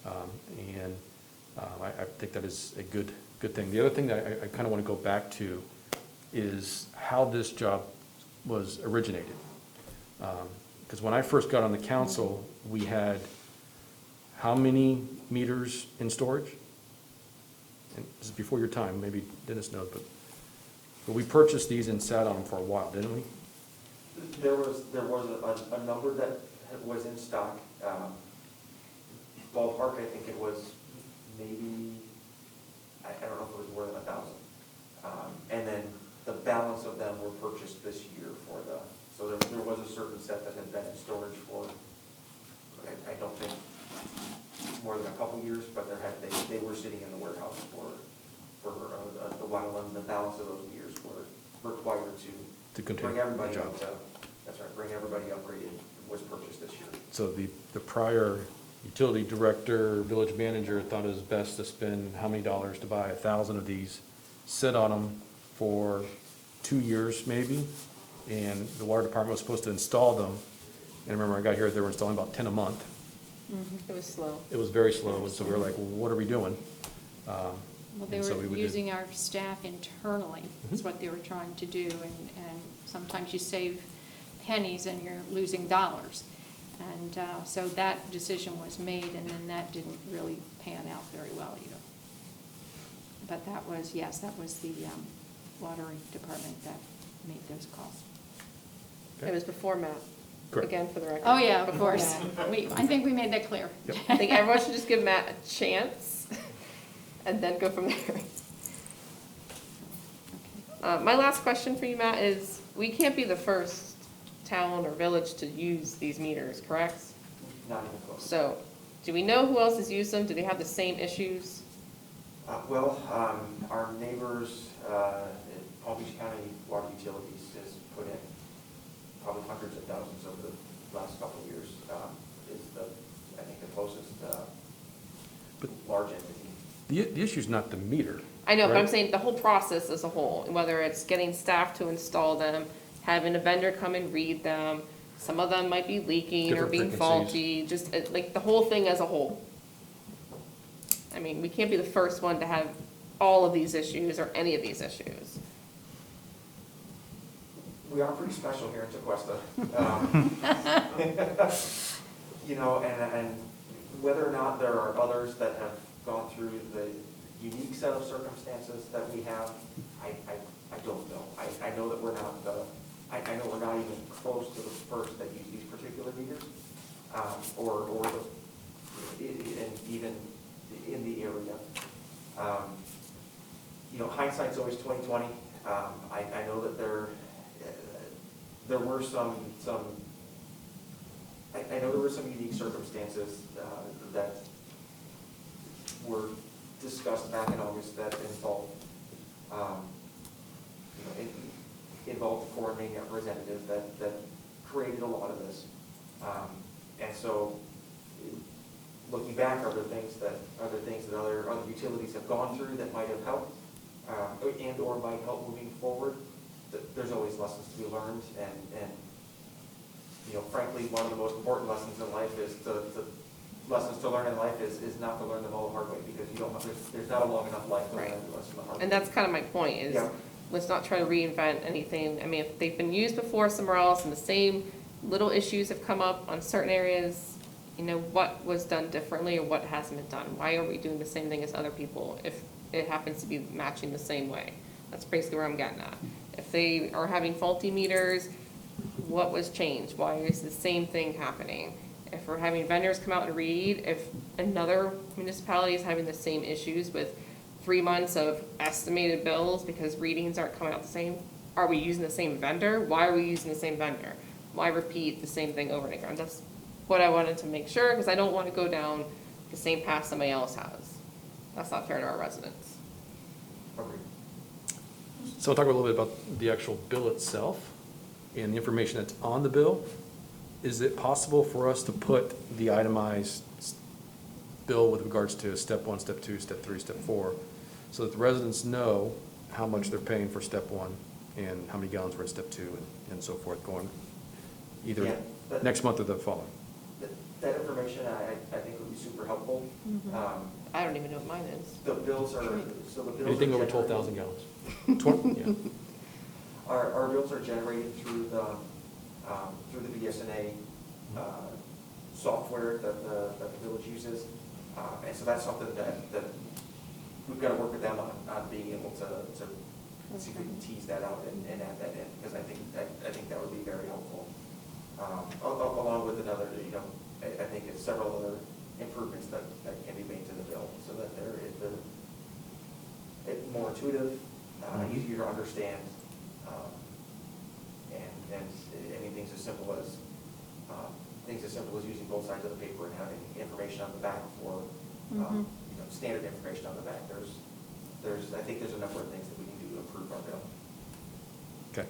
Speaker 5: I think that is a good thing. The other thing that I kind of want to go back to is how this job was originated. Because when I first got on the council, we had how many meters in storage? And this is before your time, maybe Dennis knows, but we purchased these and sat on them for a while, didn't we?
Speaker 6: There was a number that was in stock. Ballpark, I think it was maybe, I don't know if it was more than 1,000. And then the balance of them were purchased this year so there was a certain set that had been in storage for, I don't think more than a couple years, but they were sitting in the warehouse for a while, and the balance of those years were required to
Speaker 5: continue
Speaker 6: bring everybody
Speaker 5: the
Speaker 6: up
Speaker 5: job.
Speaker 6: to, that's right, bring everybody upgraded, was purchased this year.
Speaker 5: So the prior utility director, village manager thought it was best to spend how many dollars to buy 1,000 of these, sit on them for 2 years maybe, and the water department was supposed to install them. And I remember I got here, they were installing about 10 a month.
Speaker 7: It was slow.
Speaker 5: It was very slow, and so we were like, well, what are we doing?
Speaker 1: Well, they
Speaker 5: And so we
Speaker 1: were
Speaker 5: would
Speaker 1: using our staff internally, is what they were trying to do, and sometimes you save pennies and you're losing dollars. And so that decision was made, and then that didn't really pan out very well either. But that was, yes, that was the watering department that made those calls.
Speaker 7: It was before Matt.
Speaker 5: Correct.
Speaker 7: Again, for the record.
Speaker 1: Oh, yeah, of
Speaker 7: Before
Speaker 1: course.
Speaker 7: Matt.
Speaker 1: I think we made that clear.
Speaker 5: Yep.
Speaker 7: I think everyone should just give Matt a chance and then go from there. My last question for you, Matt, is we can't be the first town or village to use these meters, correct?
Speaker 6: Not even close.
Speaker 7: So, do we know who else has used them? Do they have the same issues?
Speaker 6: Our neighbors, Palm Beach County Water Utilities has put in probably hundreds of thousands over the last couple of years, is I think the closest
Speaker 5: But
Speaker 6: large entity.
Speaker 5: the issue's not the meter.
Speaker 7: I know, but I'm
Speaker 5: right?
Speaker 7: saying the whole process as a whole, whether it's getting staff to install them, having a vendor come and read them, some of them might be leaking or
Speaker 5: Different
Speaker 7: being
Speaker 5: frequencies.
Speaker 7: faulty, just like the whole thing as a whole. I mean, we can't be the first one to have all of these issues or any of these issues.
Speaker 6: We are pretty special here in Tequesta. And whether or not there are others that have gone through the unique set of circumstances that we have, I don't know. I know that we're not I know we're not even close to the first that use these particular meters, even in the area. Hindsight's always 20/20. I know that there were some unique circumstances that were discussed back in August that involved involved the Core and Main representative that created a lot of this. And so, looking back, are there things that other utilities have gone through that might have helped, and or might help moving forward? There's always lessons to be learned, and frankly, one of the most important lessons in life is lessons to learn in life is not to learn them all the hard way, because there's not a long enough life to learn every lesson the hard way.
Speaker 7: And that's kind of my point, is
Speaker 6: Yeah.
Speaker 7: let's not try to reinvent anything. I mean, if they've been used before somewhere else and the same little issues have come up on certain areas, what was done differently or what hasn't been done? Why are we doing the same thing as other people if it happens to be matching the same way? That's basically where I'm getting at. If they are having faulty meters, what was changed? Why is the same thing happening? If we're having vendors come out and read, if another municipality is having the same issues with 3 months of estimated bills because readings aren't coming out the same, are we using the same vendor? Why are we using the same vendor? Why repeat the same thing over and again? That's what I wanted to make sure, because I don't want to go down the same path somebody else has. That's not fair to our residents.
Speaker 6: Agreed.
Speaker 5: So we'll talk a little bit about the actual bill itself and the information that's on the bill. Is it possible for us to put the itemized bill with regards to step 1, step 2, step 3, step 4, so that the residents know how much they're paying for step 1 and how many gallons were in step 2 and so forth, going either
Speaker 6: Yeah, but-
Speaker 5: next month or the following?
Speaker 6: That information, I think would be super helpful.
Speaker 7: I don't even know what mine is.
Speaker 6: The bills are, so the bills. are
Speaker 5: Anything over
Speaker 6: generated-
Speaker 5: 12,000 gallons? 20, yeah.
Speaker 6: Our bills are generated through the BSNA software that the village uses. And so that's something that we've got to work with them on being able to see if we can tease that out and add that in, because I think that would be very helpful. Along with another, I think it's several other improvements that can be made to the bill, so that they're more intuitive, easier to understand, and I mean, things as simple as using both sides of the paper and having information on the back for, standard information on the back. I think there's a number of things that we can do to improve our bill.
Speaker 5: Okay.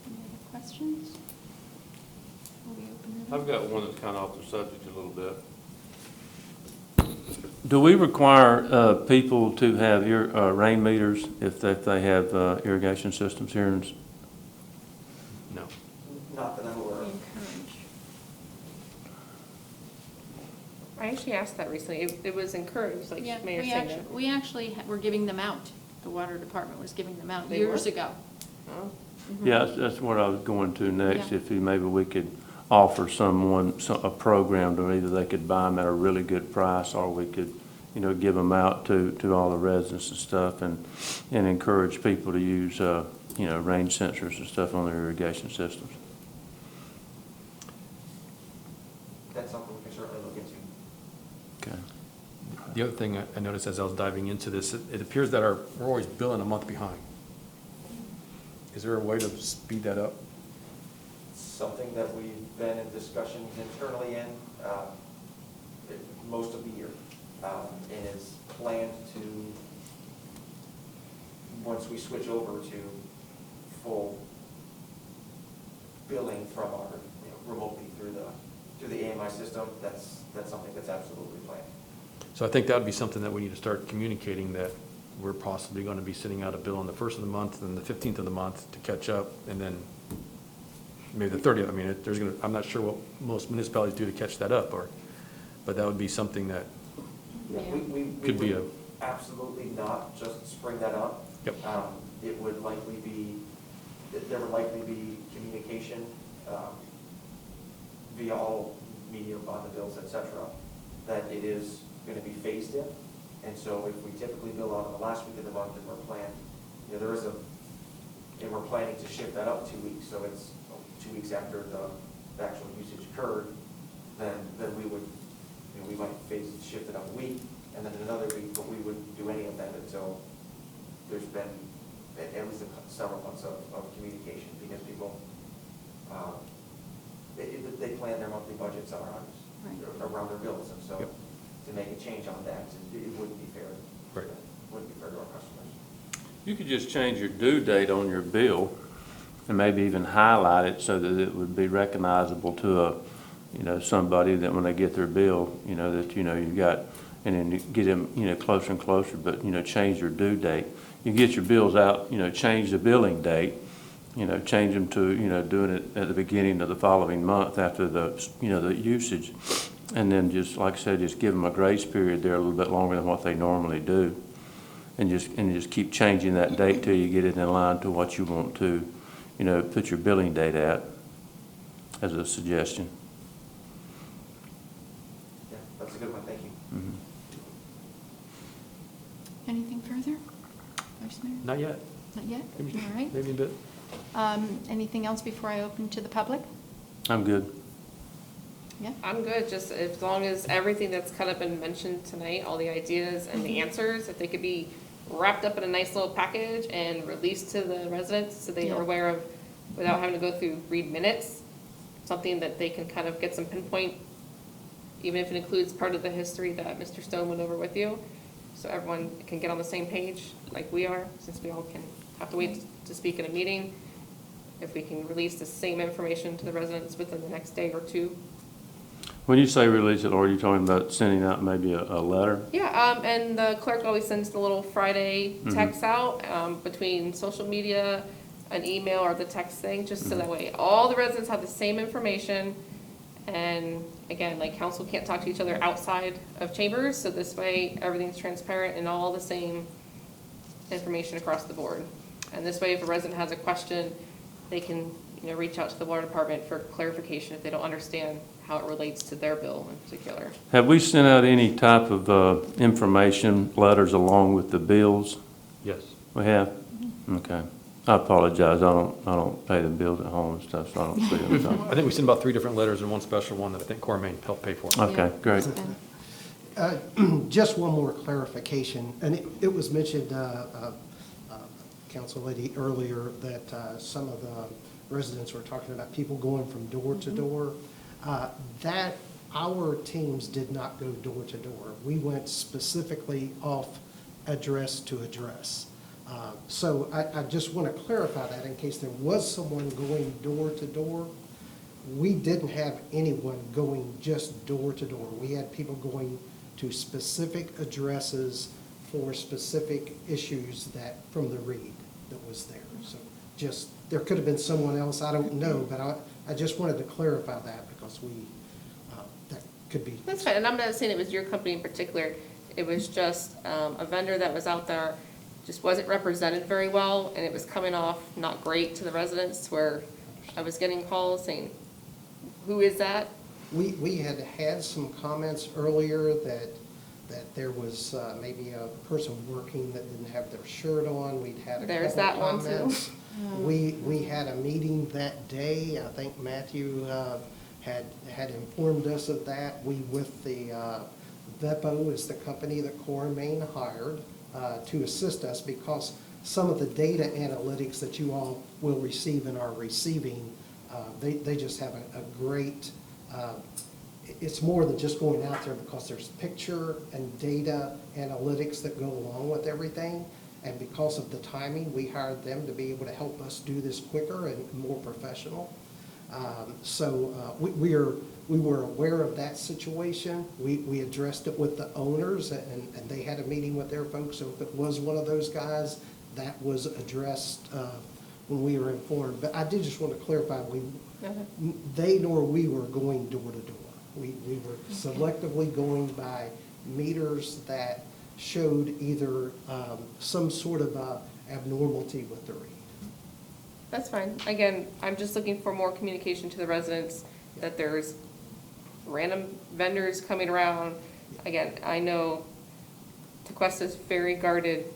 Speaker 1: Any other questions? Before we open it up?
Speaker 2: I've got one that's kind of off the subject a little bit. Do we require people to have rain meters if they have irrigation systems here in?
Speaker 5: No.
Speaker 6: Not that I'm aware
Speaker 1: We
Speaker 6: of.
Speaker 1: encourage.
Speaker 7: I actually asked that recently. It was encouraged, like
Speaker 1: Yeah,
Speaker 7: Mayor
Speaker 1: we
Speaker 7: said.
Speaker 1: actually, we actually were giving them out. The water department was giving them out
Speaker 7: They
Speaker 1: years
Speaker 7: were?
Speaker 1: ago.
Speaker 7: Oh.
Speaker 2: Yeah, that's what I was going to next.
Speaker 1: Yeah.
Speaker 2: If maybe we could offer someone a program to either they could buy them at a really good price, or we could, give them out to all the residents and stuff, and encourage people to use, rain sensors and stuff on their irrigation systems.
Speaker 6: That's something we can certainly look into.
Speaker 2: Okay.
Speaker 5: The other thing I noticed as I was diving into this, it appears that we're always billing a month behind. Is there a way to speed that up?
Speaker 6: Something that we've been in discussions internally most of the year, and is planned to, once we switch over to full billing from our, remotely through the AMI system, that's something that's absolutely planned.
Speaker 5: So I think that would be something that we need to start communicating, that we're possibly going to be sending out a bill on the 1st of the month and the 15th of the month to catch up, and then maybe the 30th. I mean, I'm not sure what most municipalities do to catch that up, but that would be something that
Speaker 6: Yeah, we
Speaker 5: could be
Speaker 6: would absolutely not just spring that up.
Speaker 5: Yep.
Speaker 6: It would likely be, there would likely be communication via all media on the bills, et cetera, that it is going to be phased in. And so if we typically bill out on the last week of the month and we're planned, and we're planning to shift that up 2 weeks, so it's 2 weeks after the actual usage occurred, then we would, we might shift it up a week, and then another week, but we wouldn't do any of that until there's been at least several months of communication, because people, they plan their monthly budgets around their bills, and so
Speaker 5: Yep.
Speaker 6: to make a change on that, it wouldn't be fair.
Speaker 5: Right.
Speaker 6: It wouldn't be fair to our customers.
Speaker 2: You could just change your due date on your bill and maybe even highlight it so that it would be recognizable to somebody, that when they get their bill, that, you got, and then you get them, closer and closer, but, change your due date. You get your bills out, change the billing date, change them to, doing it at the beginning of the following month after the, the usage. And then just, like I said, just give them a grace period there a little bit longer than what they normally do. And just keep changing that date till you get it in line to what you want to, put your billing date at, as a suggestion.
Speaker 6: Yeah, that's a good one, thank you.
Speaker 2: Mhm.
Speaker 1: Anything further? Vice Mayor?
Speaker 5: Not yet.
Speaker 1: Not yet?
Speaker 5: Maybe-
Speaker 1: All right.
Speaker 5: Maybe a bit.
Speaker 1: Anything else before I open to the public?
Speaker 2: I'm good.
Speaker 1: Yeah?
Speaker 7: I'm good, just as long as everything that's kind of been mentioned tonight, all the ideas and the answers, if they could be wrapped up in a nice little package and released to the residents so they
Speaker 1: Yeah.
Speaker 7: are aware of, without having to go through, read minutes, something that they can kind of get some pinpoint, even if it includes part of the history that Mr. Stone went over with you, so everyone can get on the same page like we are, since we all can have to wait to speak in a meeting. If we can release the same information to the residents within the next day or two.
Speaker 2: When you say release it, Laura, you're talking about sending out maybe a letter?
Speaker 7: Yeah, and the clerk always sends the little Friday text out, between social media, an email, or the text thing, just so that way all the residents have the same information. And again, like, council can't talk to each other outside of chambers, so this way everything's transparent and all the same information across the board. And this way, if a resident has a question, they can, reach out to the water department for clarification if they don't understand how it relates to their bill in particular.
Speaker 2: Have we sent out any type of information letters along with the bills?
Speaker 5: Yes.
Speaker 2: We have? Okay. I apologize. I don't pay the bills at home and stuff, so I don't see them. So.
Speaker 5: I think we sent about 3 different letters and one special one that I think Core Main helped pay for.
Speaker 2: Okay, great.
Speaker 10: Just one more clarification, and it was mentioned, Council Lady, earlier, that some of the residents were talking about people going from door to door. That, our teams did not go door to door. We went specifically off address to address. So I just want to clarify that in case there was someone going door to door. We didn't have anyone going just door to door. We had people going to specific addresses for specific issues that, from the read that was there. So just, there could have been someone else, I don't know, but I just wanted to clarify that because that could be.
Speaker 7: That's fine, and I'm not saying it was your company in particular. It was just a vendor that was out there, just wasn't represented very well, and it was coming off not great to the residents, where I was getting calls saying, who is that?
Speaker 10: We had some comments earlier that there was maybe a person working that didn't have their shirt on. We'd had a
Speaker 7: There's
Speaker 10: couple
Speaker 7: that one, too.
Speaker 10: comments. We had a meeting that day. I think Matthew had informed us of that. We, with the VEPO is the company that Core Main hired to assist us, because some of the data analytics that you all will receive and are receiving, they just have a great, it's more than just going out there, because there's picture and data analytics that go along with everything. And because of the timing, we hired them to be able to help us do this quicker and more professional. We were aware of that situation. We addressed it with the owners, and they had a meeting with their folks. So if it was one of those guys, that was addressed when we were informed. But I did just want to clarify, they nor we were going door to door. We were selectively going by meters that showed either some sort of abnormality with the read.
Speaker 7: That's fine. Again, I'm just looking for more communication to the residents, that there's random vendors coming around. Again, I know Tequesta's very guarded.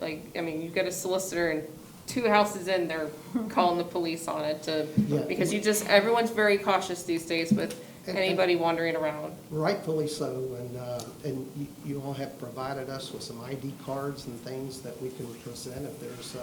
Speaker 7: You've got a solicitor and 2 houses in, they're calling the police on it because everyone's very cautious these days with anybody wandering around.
Speaker 10: Rightfully so, and you all have provided us with some ID cards and things that we can present if there's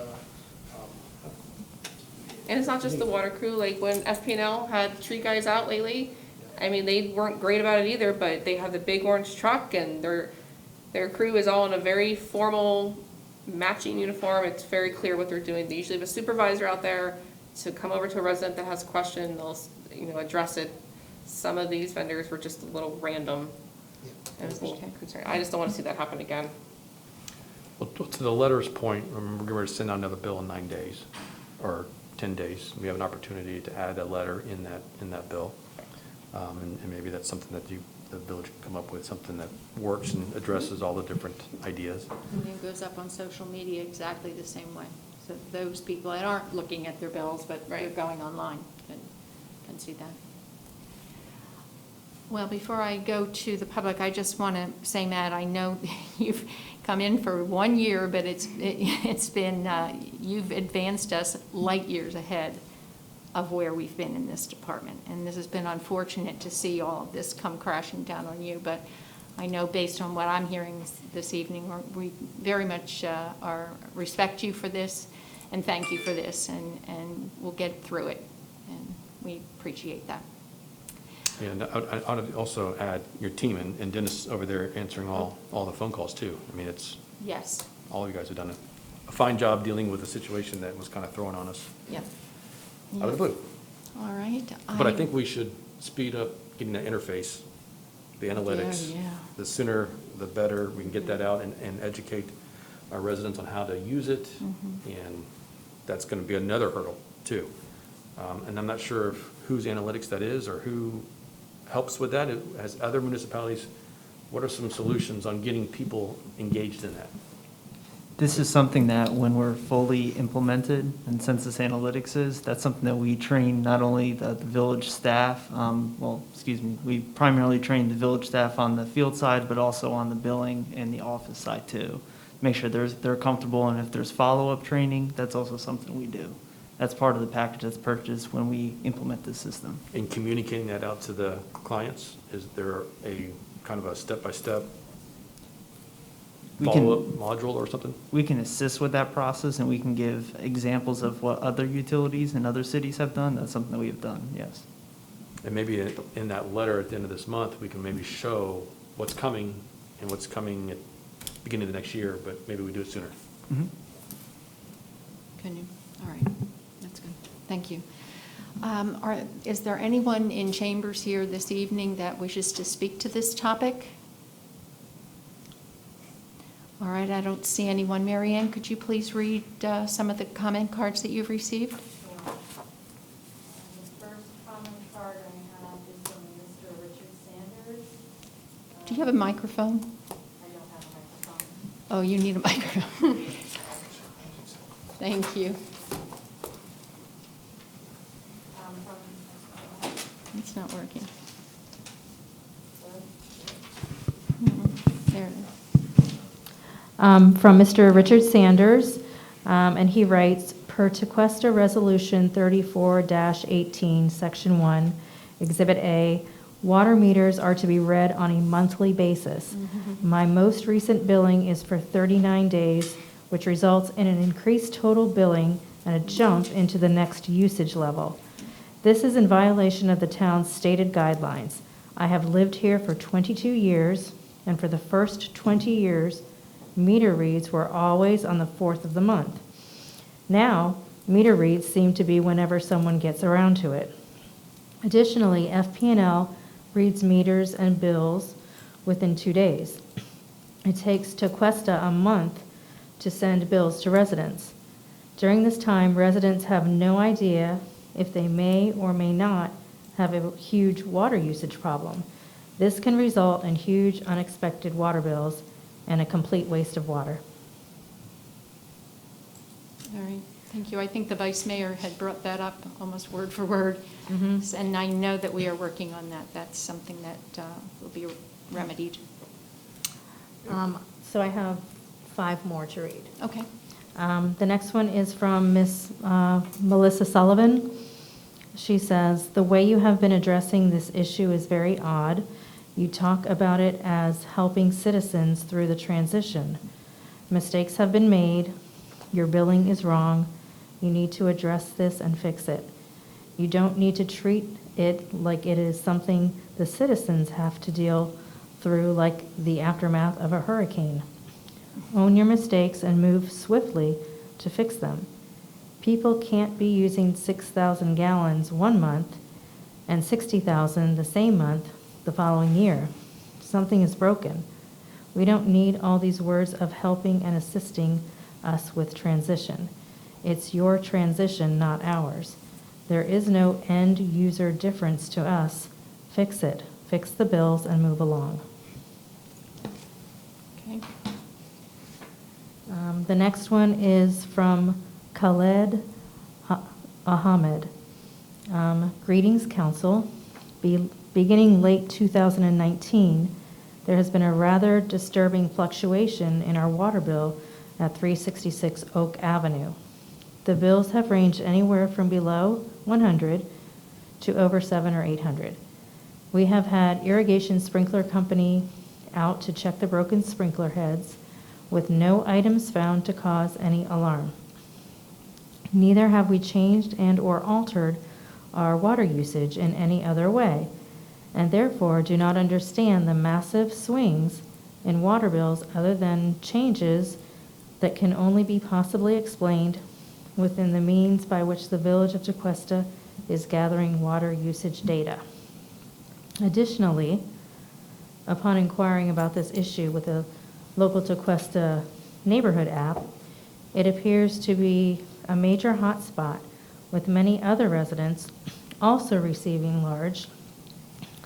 Speaker 7: And it's not just the water crew, like when FP&L had tree guys out lately, they weren't great about it either, but they have the big orange truck, and their crew is all in a very formal matching uniform. It's very clear what they're doing. They usually have a supervisor out there to come over to a resident that has a question, they'll address it. Some of these vendors were just a little random. I was a little concerned. I just don't want to see that happen again.
Speaker 5: Well, to the letter's point, we're going to send out another bill in 9 days or 10 days. We have an opportunity to add a letter in that bill. And maybe that's something that the village can come up with, something that works and addresses all the different ideas.
Speaker 1: And it goes up on social media exactly the same way. So those people that aren't looking at their bills, but they're going online, can see that. Well, before I go to the public, I just want to say, Matt, I know you've come in for 1 year, but it's been, you've advanced us light years ahead of where we've been in this department. And this has been unfortunate to see all of this come crashing down on you, but I know based on what I'm hearing this evening, we very much respect you for this and thank you for this, and we'll get through it, and we appreciate that.
Speaker 5: And I ought to also add your team and Dennis over there answering all the phone calls too. I mean, it's,
Speaker 1: Yes,
Speaker 5: all of you guys have done a fine job dealing with a situation that was kind of thrown on us
Speaker 1: yep.
Speaker 5: out of the blue.
Speaker 1: All right.
Speaker 5: But I think we should speed up getting that interface, the analytics.
Speaker 1: Yeah.
Speaker 5: The sooner, the better we can get that out and educate our residents on how to use it. And that's going to be another hurdle too. And I'm not sure of whose analytics that is or who helps with that. As other municipalities, what are some solutions on getting people engaged in that?
Speaker 11: This is something that when we're fully implemented, and Census Analytics is, that's something that we train not only the village staff, we primarily train the village staff on the field side, but also on the billing and the office side too. Make sure they're comfortable, and if there's follow-up training, that's also something we do. That's part of the package that's purchased when we implement this system.
Speaker 5: In communicating that out to the clients, is there a kind of a step-by-step
Speaker 11: We can-
Speaker 5: follow-up module or something?
Speaker 11: We can assist with that process, and we can give examples of what other utilities and other cities have done. That's something that we have done, yes.
Speaker 5: And maybe in that letter at the end of this month, we can maybe show what's coming and what's coming at the beginning of the next year, but maybe we do it sooner.
Speaker 1: Can you? All right, that's good. Thank you. Is there anyone in chambers here this evening that wishes to speak to this topic? All right, I don't see anyone. Mary Ann, could you please read some of the comment cards that you've received?
Speaker 3: Sure. The first comment card I have is from Mr. Richard Sanders.
Speaker 1: Do you have a microphone?
Speaker 3: I don't have a microphone.
Speaker 1: Oh, you need a microphone. Thank you. It's not working. There it is.
Speaker 12: From Mr. Richard Sanders, and he writes, per Tequesta Resolution 34-18, Section 1, Exhibit A, water meters are to be read on a monthly basis. My most recent billing is for 39 days, which results in an increased total billing and a jump into the next usage level. This is in violation of the town's stated guidelines. I have lived here for 22 years, and for the first 20 years, meter reads were always on the 4th of the month. Now, meter reads seem to be whenever someone gets around to it. Additionally, FP&L reads meters and bills within 2 days. It takes Tequesta a month to send bills to residents. During this time, residents have no idea if they may or may not have a huge water usage problem. This can result in huge unexpected water bills and a complete waste of water.
Speaker 1: All right, thank you. I think the Vice Mayor had brought that up almost word for word. And I know that we are working on that. That's something that will be remedied.
Speaker 12: So I have 5 more to read.
Speaker 1: Okay.
Speaker 12: The next one is from Miss Melissa Sullivan. She says, the way you have been addressing this issue is very odd. You talk about it as helping citizens through the transition. Mistakes have been made. Your billing is wrong. You need to address this and fix it. You don't need to treat it like it is something the citizens have to deal through like the aftermath of a hurricane. Own your mistakes and move swiftly to fix them. People can't be using 6,000 gallons one month and 60,000 the same month the following year. Something is broken. We don't need all these words of helping and assisting us with transition. It's your transition, not ours. There is no end user difference to us. Fix it. Fix the bills and move along.
Speaker 1: Okay.
Speaker 12: The next one is from Khaled Ahmed. Greetings, Council. Beginning late 2019, there has been a rather disturbing fluctuation in our water bill at 366 Oak Avenue. The bills have ranged anywhere from below 100 to over 700 or 800. We have had irrigation sprinkler company out to check the broken sprinkler heads, with no items found to cause any alarm. Neither have we changed and/or altered our water usage in any other way, and therefore do not understand the massive swings in water bills other than changes that can only be possibly explained within the means by which the Village of Tequesta is gathering water usage data. Additionally, upon inquiring about this issue with the local Tequesta neighborhood app, it appears to be a major hotspot, with many other residents also receiving large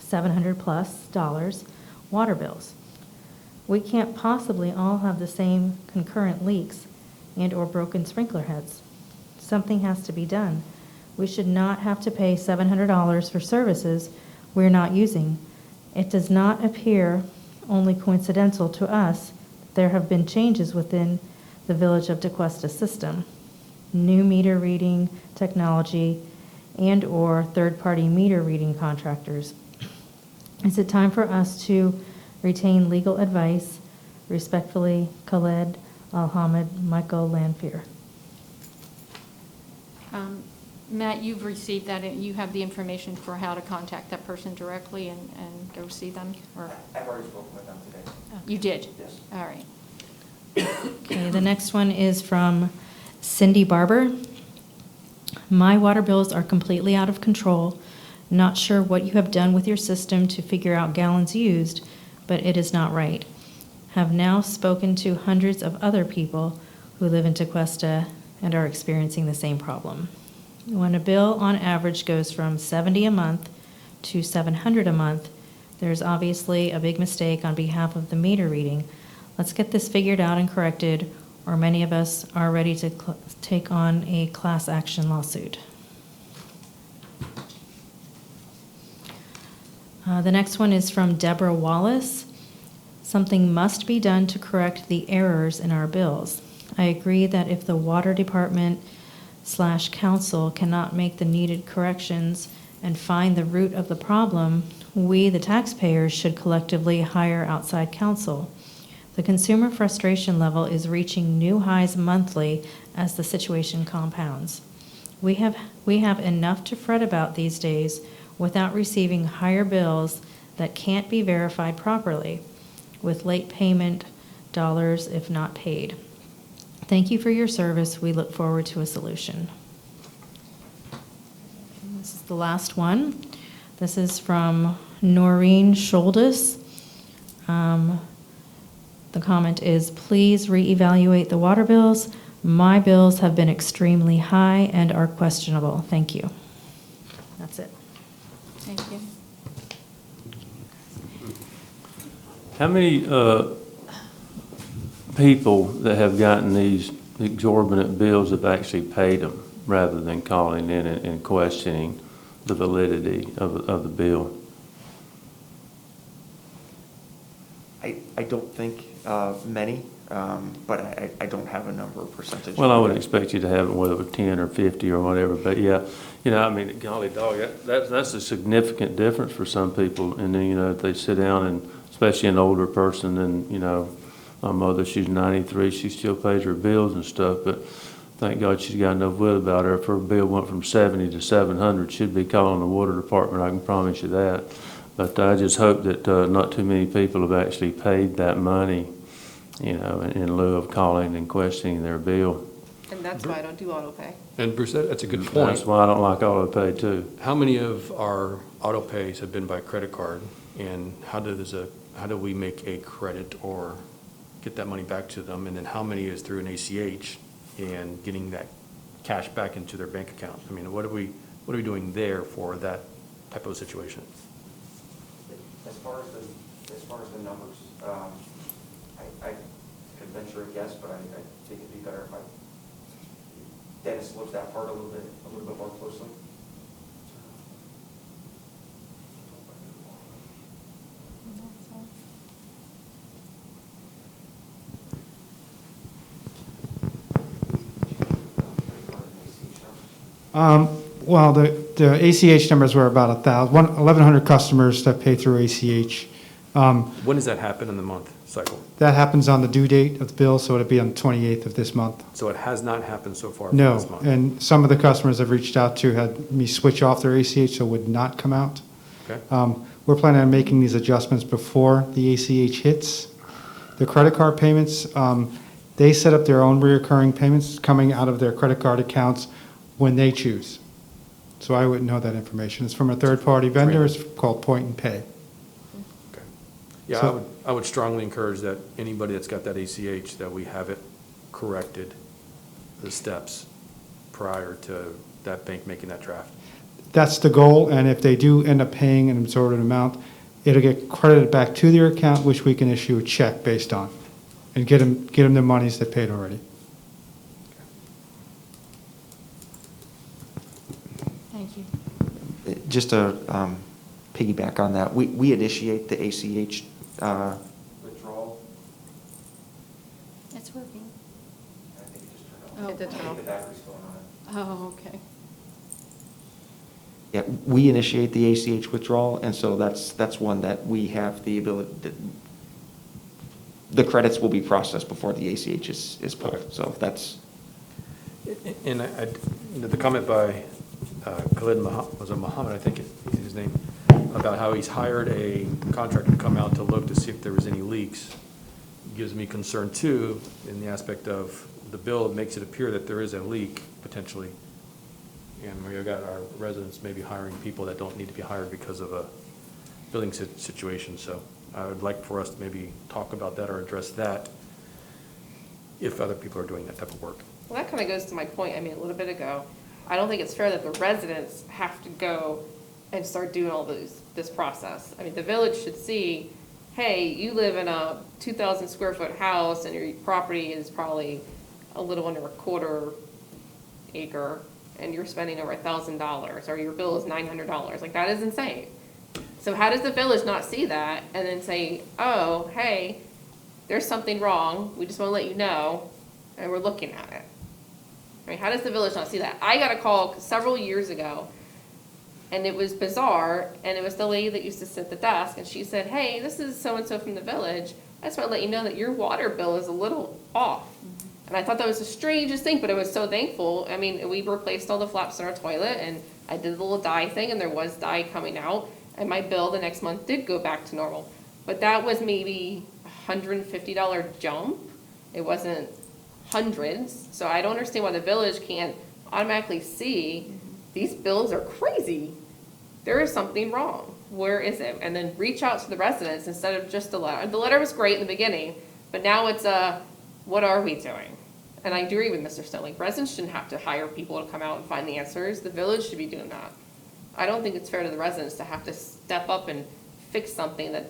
Speaker 12: $700+ water bills. We can't possibly all have the same concurrent leaks and/or broken sprinkler heads. Something has to be done. We should not have to pay $700 for services we're not using. It does not appear only coincidental to us that there have been changes within the Village of Tequesta system. New meter reading technology and/or third-party meter reading contractors. Is it time for us to retain legal advice? Respectfully, Khaled Al-Hamid, Michael Lanphier.
Speaker 1: Matt, you've received that, and you have the information for how to contact that person directly and go see them? Or
Speaker 6: I've already spoken with them today.
Speaker 1: you did?
Speaker 6: Yes.
Speaker 1: All right.
Speaker 12: Okay, the next one is from Cindy Barber. My water bills are completely out of control. Not sure what you have done with your system to figure out gallons used, but it is not right. Have now spoken to hundreds of other people who live in Tequesta and are experiencing the same problem. When a bill on average goes from $70 a month to $700 a month, there's obviously a big mistake on behalf of the meter reading. Let's get this figured out and corrected, or many of us are ready to take on a class action lawsuit. The next one is from Deborah Wallace. Something must be done to correct the errors in our bills. I agree that if the water department/council cannot make the needed corrections and find the root of the problem, we, the taxpayers, should collectively hire outside counsel. The consumer frustration level is reaching new highs monthly as the situation compounds. We have enough to fret about these days without receiving higher bills that can't be verified properly, with late payment dollars if not paid. Thank you for your service. We look forward to a solution. This is the last one. This is from Noreen Sholdes. The comment is, please reevaluate the water bills. My bills have been extremely high and are questionable. Thank you. That's it.
Speaker 1: Thank you.
Speaker 2: How many people that have gotten these exorbitant bills have actually paid them rather than calling in and questioning the validity of the bill?
Speaker 9: I don't think many, but I don't have a number or percentage.
Speaker 2: Well, I would expect you to have it, whether it was 10 or 50 or whatever, but yeah, you know, I mean, golly dog, that's a significant difference for some people. And then, you know, if they sit down and, especially an older person, and, you know, my mother, she's 93, she still pays her bills and stuff, but thank God she's got enough wit about her. If her bill went from 70 to 700, she'd be calling the water department, I can promise you that. But I just hope that not too many people have actually paid that money, you know, in lieu of calling and questioning their bill.
Speaker 7: And that's why I don't do auto pay.
Speaker 5: And Bruce, that's a good point.
Speaker 2: That's why I don't like auto pay too.
Speaker 5: How many of our auto pays have been by credit card, and how do we make a credit or get that money back to them? And then how many is through an ACH and getting that cash back into their bank account? I mean, what are we doing there for that type of situation?
Speaker 6: As far as the numbers, I could venture a guess, but I think it'd be better if Dennis looks that part a little bit more closely.
Speaker 13: Well, the ACH numbers were about 1,100 customers that pay through ACH.
Speaker 5: When does that happen in the month cycle?
Speaker 13: That happens on the due date of the bill, so it'll be on the 28th of this month.
Speaker 5: So it has not happened so far for this
Speaker 13: No,
Speaker 5: month?
Speaker 13: and some of the customers I've reached out to had me switch off their ACH so it would not come out.
Speaker 5: Okay.
Speaker 13: We're planning on making these adjustments before the ACH hits. The credit card payments, they set up their own reoccurring payments coming out of their credit card accounts when they choose. So I wouldn't know that information. It's from a third-party vendor. It's called Point and Pay.
Speaker 5: Okay. Yeah,
Speaker 13: So-
Speaker 5: I would strongly encourage that anybody that's got that ACH, that we have it corrected, the steps prior to that bank making that draft.
Speaker 13: That's the goal, and if they do end up paying an absorbent amount, it'll get credited back to their account, which we can issue a check based on, and get them the monies they paid already.
Speaker 1: Thank you.
Speaker 9: Just to piggyback on that, we initiate the ACH.
Speaker 6: Withdrawal,
Speaker 1: It's working.
Speaker 6: I think it just turned off.
Speaker 7: It did turn
Speaker 6: I
Speaker 7: off.
Speaker 6: think the battery's going on.
Speaker 1: Oh, okay.
Speaker 9: Yeah, we initiate the ACH withdrawal, and so that's one that we have the ability, the credits will be processed before the ACH is pulled.
Speaker 5: Okay.
Speaker 9: So that's,
Speaker 5: And the comment by Khalid Muhammad, I think is his name, about how he's hired a contractor to come out to look to see if there was any leaks, gives me concern too, in the aspect of the bill makes it appear that there is a leak potentially. And we've got our residents maybe hiring people that don't need to be hired because of a building situation. So I would like for us to maybe talk about that or address that if other people are doing that type of work.
Speaker 7: Well, that kind of goes to my point I made a little bit ago. I don't think it's fair that the residents have to go and start doing all this process. I mean, the village should see, hey, you live in a 2,000 square foot house and your property is probably a little under a quarter acre and you're spending over $1,000 or your bill is $900. Like, that is insane. So how does the village not see that and then say, oh, hey, there's something wrong, we just want to let you know, and we're looking at it? I mean, how does the village not see that? I got a call several years ago, and it was bizarre, and it was the lady that used to sit at the desk, and she said, hey, this is so-and-so from the village, I just want to let you know that your water bill is a little off. And I thought that was the strangest thing, but I was so thankful. I mean, we replaced all the flaps in our toilet, and I did the little dye thing, and there was dye coming out, and my bill the next month did go back to normal. But that was maybe $150 jump. It wasn't hundreds, so I don't understand why the village can't automatically see these bills are crazy. There is something wrong. Where is it? And then reach out to the residents instead of just a letter. The letter was great in the beginning, but now it's what are we doing? And I agree with Mr. Stone. Like, residents shouldn't have to hire people to come out and find the answers. The village should be doing that. I don't think it's fair to the residents to have to step up and fix something that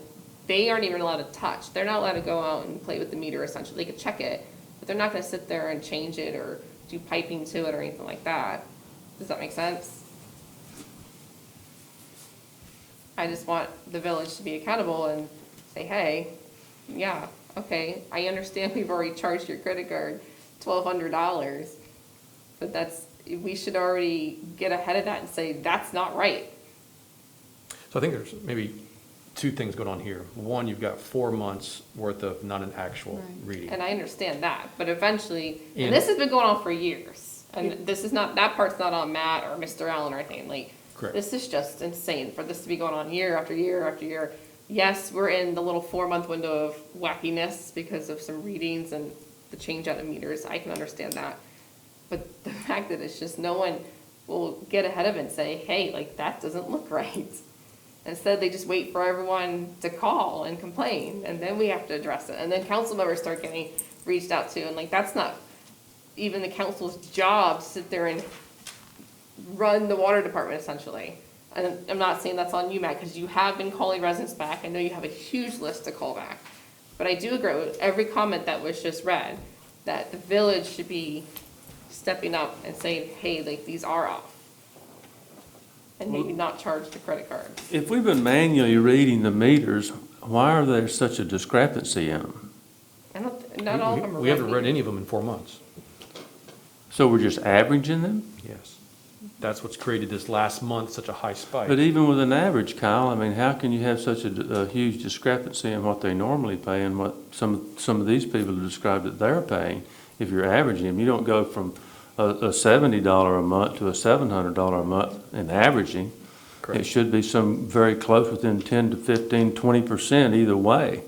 Speaker 7: they aren't even allowed to touch. They're not allowed to go out and play with the meter, essentially. They could check it, but they're not gonna sit there and change it or do piping to it or anything like that. Does that make sense? I just want the village to be accountable and say, hey, yeah, okay, I understand we've already charged your credit card $1,200, but we should already get ahead of that and say, that's not right.
Speaker 5: So I think there's maybe two things going on here. One, you've got 4 months worth of not an actual reading.
Speaker 7: And I understand that, but eventually,
Speaker 5: And-
Speaker 7: and this has been going on for years, and this is not, that part's not on Matt or Mr. Allen or anything, like,
Speaker 5: Correct.
Speaker 7: this is just insane for this to be going on year after year after year. Yes, we're in the little 4-month window of wackiness because of some readings and the change out of meters, I can understand that. But the fact that it's just no one will get ahead of it and say, hey, like, that doesn't look right. Instead, they just wait for everyone to call and complain, and then we have to address it. And then council members start getting reached out to, and like, that's not even the council's job to sit there and run the water department, essentially. And I'm not saying that's on you, Matt, because you have been calling residents back. I know you have a huge list to call back. But I do agree with every comment that was just read, that the village should be stepping up and saying, hey, like, these are off. And maybe not charge the credit cards.
Speaker 2: If we've been manually reading the meters, why are there such a discrepancy in them?
Speaker 7: I don't, not all of them are.
Speaker 5: We haven't read
Speaker 7: working.
Speaker 5: any of them in 4 months.
Speaker 2: So we're just averaging them?
Speaker 5: Yes. That's what's created this last month, such a high spike.
Speaker 2: But even with an average, Kyle, I mean, how can you have such a huge discrepancy in what they normally pay and what some of these people have described that they're paying? If you're averaging them, you don't go from a $70 a month to a $700 a month in averaging.
Speaker 5: Correct.
Speaker 2: It should be some very close, within 10 to 15, 20% either way,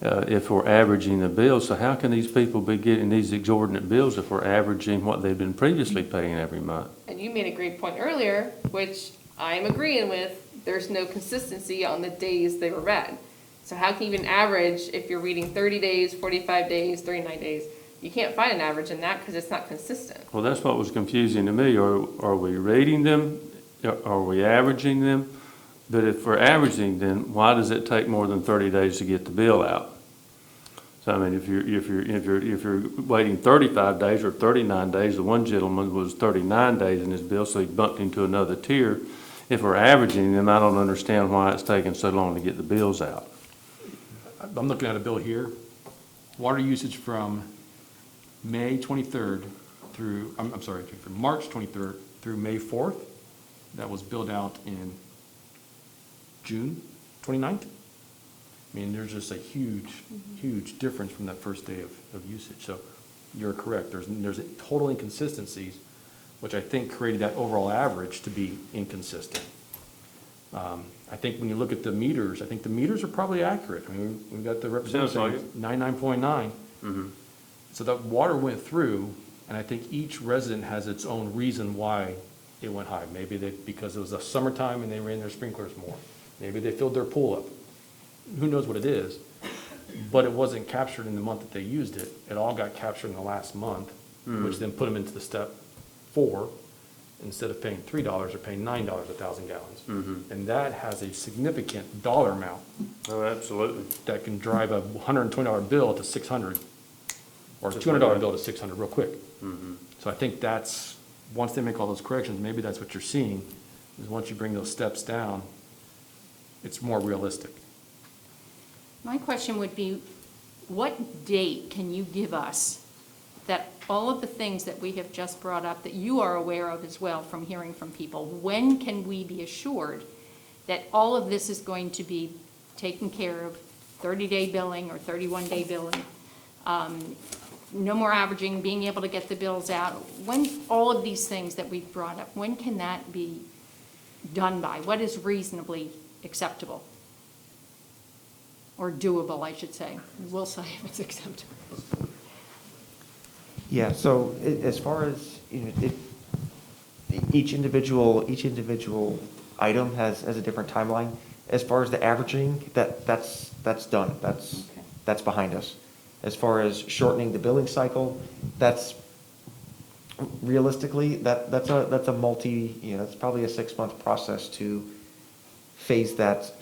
Speaker 2: if we're averaging the bills. So how can these people be getting these exorbitant bills if we're averaging what they've been previously paying every month?
Speaker 7: And you made a great point earlier, which I'm agreeing with, there's no consistency on the days they were read. So how can you even average if you're reading 30 days, 45 days, 39 days? You can't find an average in that because it's not consistent.
Speaker 2: Well, that's what was confusing to me. Are we rating them? Are we averaging them? But if we're averaging them, why does it take more than 30 days to get the bill out? So I mean, if you're waiting 35 days or 39 days, the one gentleman was 39 days in his bill, so he bumped into another tier. If we're averaging them, I don't understand why it's taking so long to get the bills out.
Speaker 5: I'm looking at a bill here. Water usage from May 23rd through, I'm sorry, from March 23rd through May 4th. That was billed out in June 29th. I mean, there's just a huge difference from that first day of usage. So you're correct. There's total inconsistencies, which I think created that overall average to be inconsistent. I think when you look at the meters, I think the meters are probably accurate. I mean, we've got the representation 99.9. So that water went through, and I think each resident has its own reason why it went high. Maybe because it was the summertime and they ran their sprinklers more. Maybe they filled their pool up. Who knows what it is? But it wasn't captured in the month that they used it. It all got captured in the last month, which then put them into the step 4. Instead of paying $3, they're paying $9 1,000 gallons. And that has a significant dollar amount.
Speaker 2: Oh, absolutely.
Speaker 5: That can drive a $120 bill to $600, or a $200 bill to $600 real quick. So I think that's, once they make all those corrections, maybe that's what you're seeing, is once you bring those steps down, it's more realistic.
Speaker 1: My question would be, what date can you give us that all of the things that we have just brought up, that you are aware of as well from hearing from people, when can we be assured that all of this is going to be taken care of, 30-day billing or 31-day billing, no more averaging, being able to get the bills out? When, all of these things that we've brought up, when can that be done by? What is reasonably acceptable? Or doable, I should say. We'll say if it's acceptable.
Speaker 9: Yeah, so as far as, each individual item has a different timeline. As far as the averaging, that's done. That's behind us. As far as shortening the billing cycle, that's realistically, that's a that's probably a 6-month process to phase that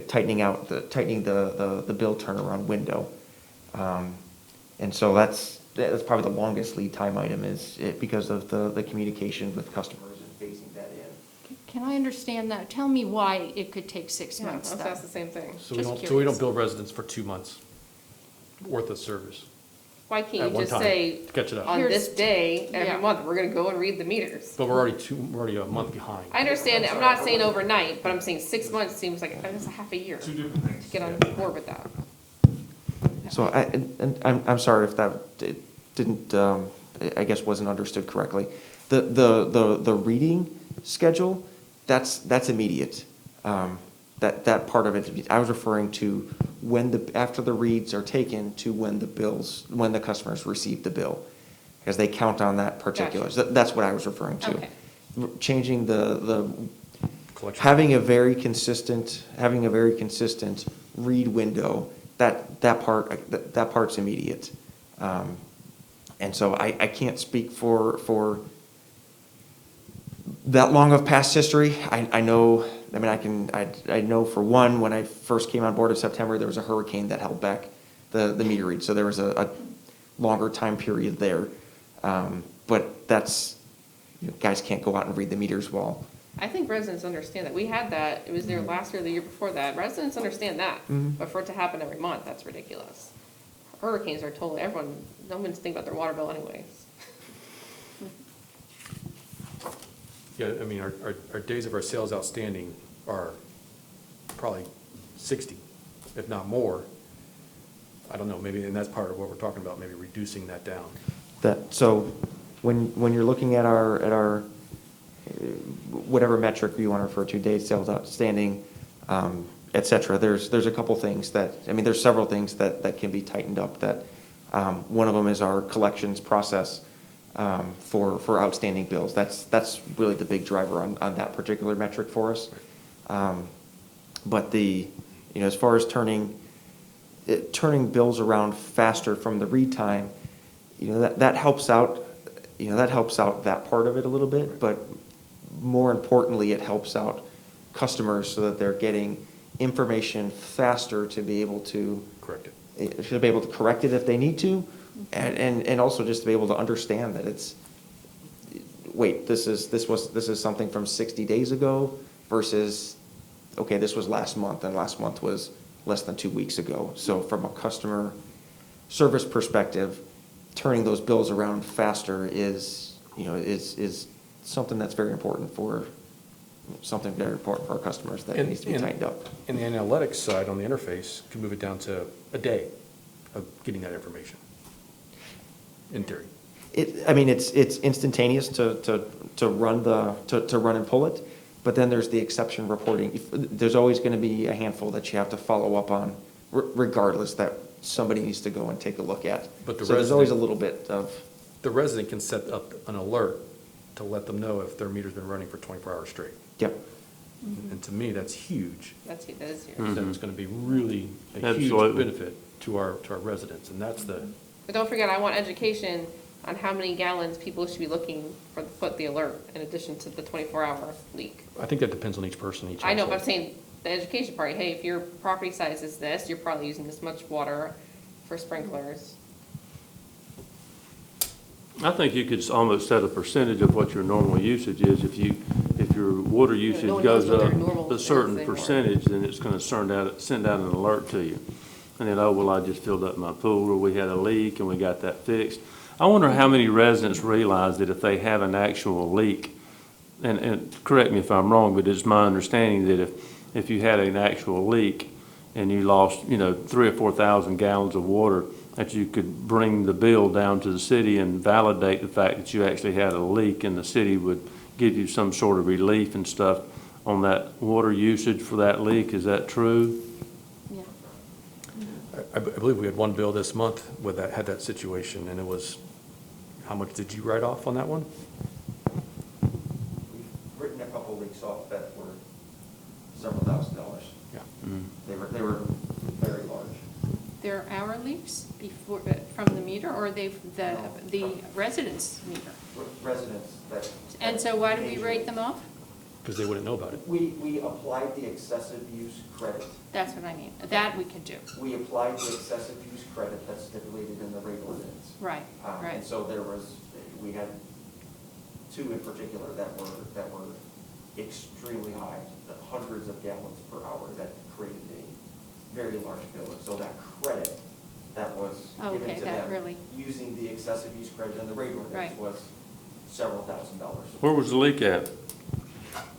Speaker 9: tightening the bill turnaround window. And so that's probably the longest lead time item because of the communication with customers and phasing that in.
Speaker 1: Can I understand that? Tell me why it could take 6 months.
Speaker 7: Let's
Speaker 1: though.
Speaker 7: ask the same thing.
Speaker 5: So
Speaker 1: Just
Speaker 5: we don't bill residents for 2 months worth of service.
Speaker 7: Why
Speaker 5: At
Speaker 7: can't you
Speaker 5: one
Speaker 7: just
Speaker 5: time,
Speaker 7: say,
Speaker 5: to catch it up.
Speaker 7: on
Speaker 1: Here's-
Speaker 7: this day,
Speaker 1: yeah.
Speaker 7: every month, we're gonna go and read the meters?
Speaker 5: But we're already a month behind.
Speaker 7: I understand, I'm not saying overnight, but I'm saying 6 months seems like, that's a half a year
Speaker 4: Two different things.
Speaker 7: to get on board with that.
Speaker 9: So I'm sorry if that didn't, I guess wasn't understood correctly. The reading schedule, that's immediate. That part of it, I was referring to after the reads are taken to when the customers receive the bill, because they count on that particular.
Speaker 7: Gotcha.
Speaker 9: That's what I was referring to.
Speaker 7: Okay.
Speaker 9: Changing the
Speaker 5: Collection.
Speaker 9: having a very consistent read window, that part's immediate. And so I can't speak for that long of past history. I know, I know for one, when I first came on board in September, there was a hurricane that held back the meter read, so there was a longer time period there. But that's, guys can't go out and read the meters while.
Speaker 7: I think residents understand that. We had that, it was there last year, or the year before that. Residents understand that. But for it to happen every month, that's ridiculous. Hurricanes are totally, no one's thinking about their water bill anyways.
Speaker 5: Yeah, I mean, our days of our sales outstanding are probably 60, if not more. I don't know, maybe, and that's part of what we're talking about, maybe reducing that down.
Speaker 9: So when you're looking at our whatever metric you want to refer to, days sales outstanding, et cetera, there's a couple things there's several things that can be tightened up. That one of them is our collections process for outstanding bills. That's really the big driver on that particular metric for us. But as far as turning bills around faster from the read time, that helps out. That helps out that part of it a little bit, but more importantly, it helps out customers so that they're getting information faster to be able to
Speaker 5: Correct it.
Speaker 9: To be able to correct it if they need to, and also just to be able to understand that this is something from 60 days ago versus, okay, this was last month, and last month was less than 2 weeks ago. So from a customer service perspective, turning those bills around faster is something that's very important for our customers that needs to be tightened up.
Speaker 5: And the analytics side on the interface can move it down to a day of getting that information, in theory.
Speaker 9: It's instantaneous to run and pull it, but then there's the exception reporting. There's always going to be a handful that you have to follow up on, regardless, that somebody needs to go and take a look at.
Speaker 5: But
Speaker 9: so there's always a little bit of.
Speaker 5: The resident can set up an alert to let them know if their meter's been running for 24 hours straight.
Speaker 9: Yep.
Speaker 5: And to me, that's huge.
Speaker 7: That is huge.
Speaker 5: That's going to be really a
Speaker 2: Absolutely.
Speaker 5: huge benefit to our residents, and that's the.
Speaker 7: But don't forget, I want education on how many gallons people should be looking for to put the alert in addition to the 24-hour leak.
Speaker 5: I think that depends on each person, each
Speaker 7: I know,
Speaker 5: household.
Speaker 7: but I'm saying the education part, hey, if your property size is this, you're probably using this much water for sprinklers.
Speaker 2: I think you could almost set a percentage of what your normal usage is. If your water usage
Speaker 7: no one
Speaker 2: goes
Speaker 7: knows what
Speaker 2: up
Speaker 7: their normal
Speaker 2: a
Speaker 7: is
Speaker 2: certain
Speaker 7: anymore.
Speaker 2: percentage, then it's gonna send out an alert to you. And then, oh, well, I just filled up my pool, or we had a leak and we got that fixed. I wonder how many residents realize that if they have an actual leak, and correct me if I'm wrong, but it's my understanding that if you had an actual leak and you lost, 3,000 or 4,000 gallons of water, that you could bring the bill down to the city and validate the fact that you actually had a leak, and the city would give you some sort of relief and stuff on that water usage for that leak. Is that true?
Speaker 7: Yeah.
Speaker 5: I believe we had one bill this month had that situation, and it was, how much did you write off on that one?
Speaker 6: We've written a couple leaks off that were several $1,000s.
Speaker 5: Yeah.
Speaker 6: They were very large.
Speaker 1: There are our leaks before, from the meter, or the residents' meter?
Speaker 6: Residents that.
Speaker 1: And so why do we rate them off?
Speaker 5: Because they wouldn't know about it.
Speaker 6: We applied the excessive use credit.
Speaker 1: That's what I mean. That we can do.
Speaker 6: We applied the excessive use credit that's stipulated in the rate ordinance.
Speaker 1: Right,
Speaker 6: And
Speaker 1: right.
Speaker 6: so we had two in particular that were extremely high, hundreds of gallons per hour, that created a very large bill. And so that credit that was given
Speaker 1: Okay,
Speaker 6: to
Speaker 1: that
Speaker 6: them
Speaker 1: really.
Speaker 6: using the excessive use credit in the rate ordinance
Speaker 1: Right.
Speaker 6: was several $1,000s.
Speaker 2: Where was the leak at?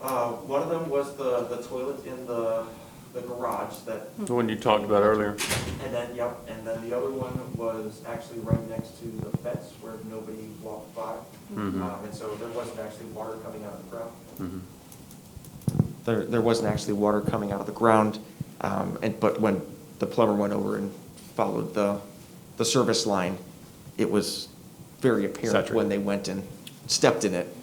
Speaker 6: One of them was the toilet in the garage that,
Speaker 2: The one you talked about earlier?
Speaker 6: and then the other one was actually right next to the fence where nobody walked by. And so there wasn't actually water coming out of the ground.
Speaker 9: There wasn't actually water coming out of the ground, but when the plumber went over and followed the service line, it was very apparent
Speaker 5: Saturated.
Speaker 9: when they went and stepped in it.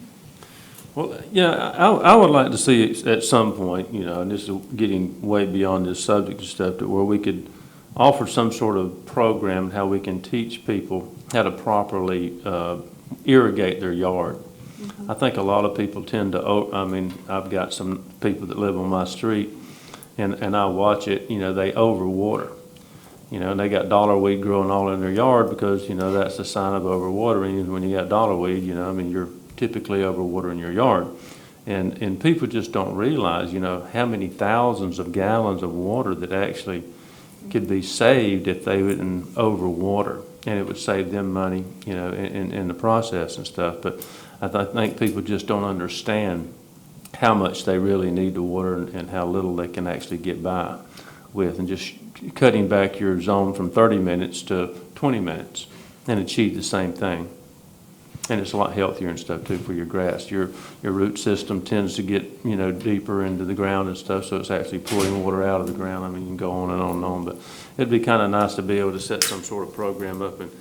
Speaker 2: Well, yeah, I would like to see it at some point, and this is getting way beyond this subject and stuff, where we could offer some sort of program how we can teach people how to properly irrigate their yard. I think a lot of people tend to, I've got some people that live on my street, and I watch it, they overwater. And they got dollarweed growing all in their yard because, that's a sign of overwatering. And when you got dollarweed, you're typically overwatering your yard. And people just don't realize, how many thousands of gallons of water that actually could be saved if they wouldn't overwater. And it would save them money, in the process and stuff. But I think people just don't understand how much they really need the water and how little they can actually get by with, and just cutting back your zone from 30 minutes to 20 minutes and achieve the same thing. And it's a lot healthier and stuff too for your grass. Your root system tends to get, you know, deeper into the ground and stuff, so it's actually pulling water out of the ground. I mean, you can go on and on and on, but it'd be kind of nice to be able to set some sort of program up and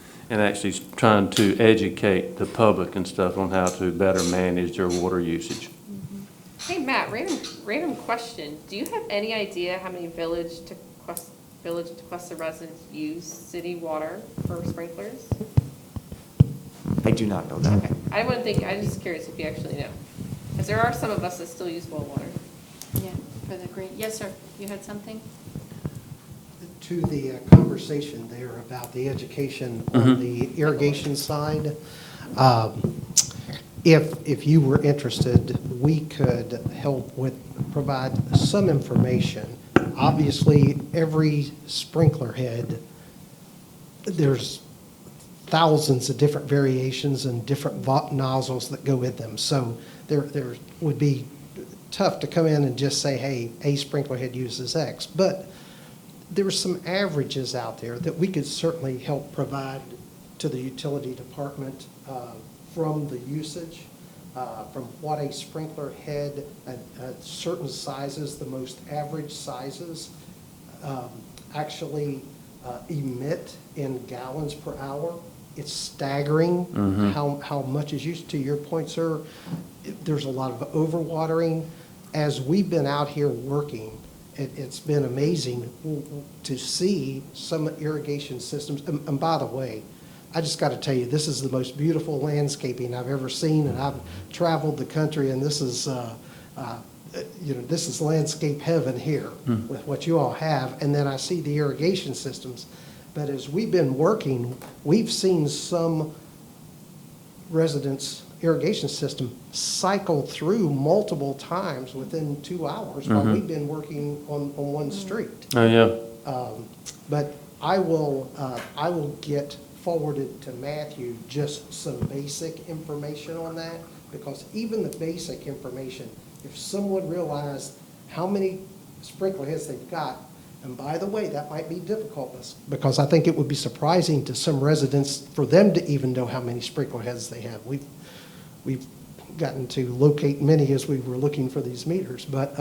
Speaker 2: actually trying to educate the public and stuff on how to better manage their water usage.
Speaker 7: Hey, Matt, random question. Do you have any idea how many Village Tequesta residents use city water for sprinklers?
Speaker 9: I do not know that.
Speaker 7: Okay, I wouldn't think, I'm just curious if you actually know. Because there are some of us that still use well water.
Speaker 1: Yeah, for the green, yes, sir, you had something?
Speaker 10: To the conversation there about the education on the irrigation side, if you were interested, we could help provide some information. Obviously, every sprinkler head, there's thousands of different variations and different nozzles that go with them. So there would be tough to come in and just say, hey, a sprinkler head uses X. But there are some averages out there that we could certainly help provide to the utility department from the usage, from what a sprinkler head at certain sizes, the most average sizes, actually emit in gallons per hour. It's staggering how much is used. To your point, sir, there's a lot of overwatering. As we've been out here working, it's been amazing to see some irrigation systems. And by the way, I just got to tell you, this is the most beautiful landscaping I've ever seen, and I've traveled the country, and this is, this is landscape heaven here with what you all have. And then I see the irrigation systems. But as we've been working, we've seen some residents' irrigation system cycle through multiple times within 2 hours while we've been working on one street.
Speaker 2: Oh, yeah.
Speaker 10: But I will get forwarded to Matthew just some basic information on that, because even the basic information, if someone realized how many sprinkler heads they've got, and by the way, that might be difficult, because I think it would be surprising to some residents for them to even know how many sprinkler heads they have. We've gotten to locate many as we were looking for these meters, but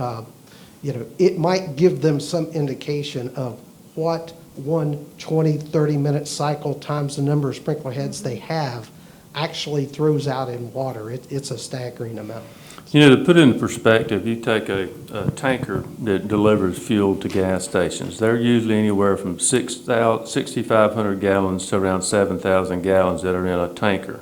Speaker 10: it might give them some indication of what one 20, 30-minute cycle times the number of sprinkler heads they have actually throws out in water. It's a staggering amount.
Speaker 2: You know, to put it in perspective, you take a tanker that delivers fuel to gas stations. They're usually anywhere from 6,500 gallons to around 7,000 gallons that are in a tanker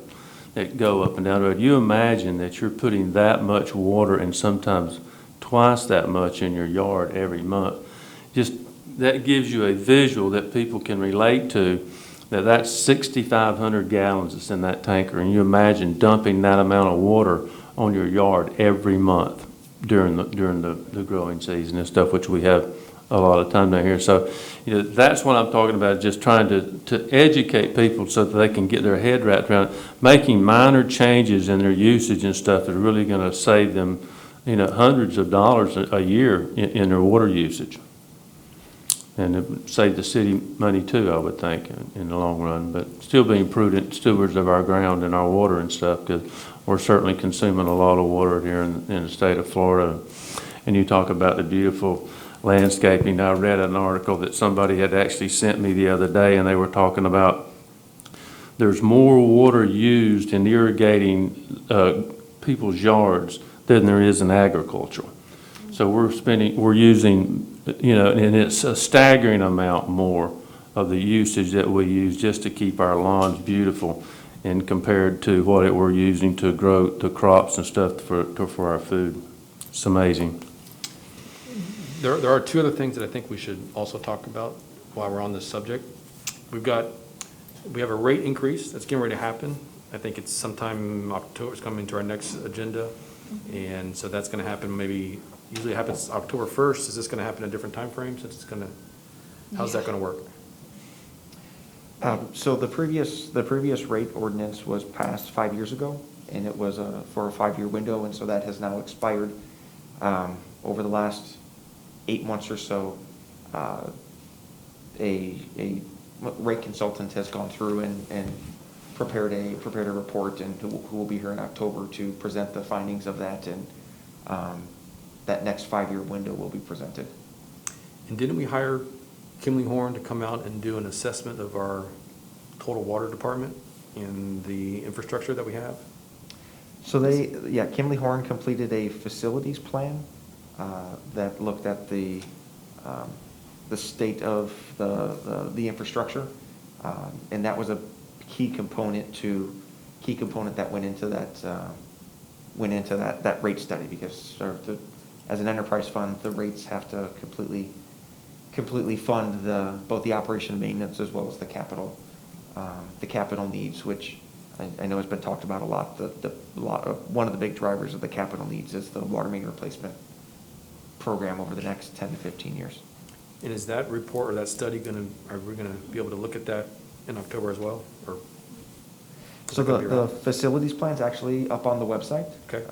Speaker 2: that go up and down the road. You imagine that you're putting that much water and sometimes twice that much in your yard every month. Just that gives you a visual that people can relate to, that's 6,500 gallons that's in that tanker. And you imagine dumping that amount of water on your yard every month during the growing season and stuff, which we have a lot of time down here. So, that's what I'm talking about, just trying to educate people so that they can get their head wrapped around it. Making minor changes in their usage and stuff is really going to save them, hundreds of dollars a year in their water usage. And it would save the city money too, I would think, in the long run. But still being prudent stewards of our ground and our water and stuff, because we're certainly consuming a lot of water here in the state of Florida. And you talk about the beautiful landscaping. I read an article that somebody had actually sent me the other day, and they were talking about there's more water used in irrigating people's yards than there is in agriculture. So we're using, and it's a staggering amount more of the usage that we use just to keep our lawns beautiful, and compared to what we're using to grow the crops and stuff for our food. It's amazing.
Speaker 5: There are two other things that I think we should also talk about while we're on this subject. We have a rate increase that's getting ready to happen. I think it's sometime October. It's coming to our next agenda, and so that's going to happen. Usually it happens October 1st. Is this going to happen in a different time frame? How's that going to work?
Speaker 9: So the previous rate ordinance was passed 5 years ago, and it was for a 5-year window, and so that has now expired. Over the last 8 months or so, a rate consultant has gone through and prepared a report, and who will be here in October to present the findings of that, and that next 5-year window will be presented.
Speaker 5: And didn't we hire Kimley Horn to come out and do an assessment of our total water department and the infrastructure that we have?
Speaker 9: So Kimley Horn completed a facilities plan that looked at the state of the infrastructure, and that was a key component that went into that rate study, because as an enterprise fund, the rates have to completely fund both the operation and maintenance as well as the capital needs, which I know has been talked about a lot. One of the big drivers of the capital needs is the water main replacement program over the next 10 to 15 years.
Speaker 5: And is that report or that study are we gonna be able to look at that in October as well, or?
Speaker 9: So the facilities plan's actually up on the website.
Speaker 5: Okay.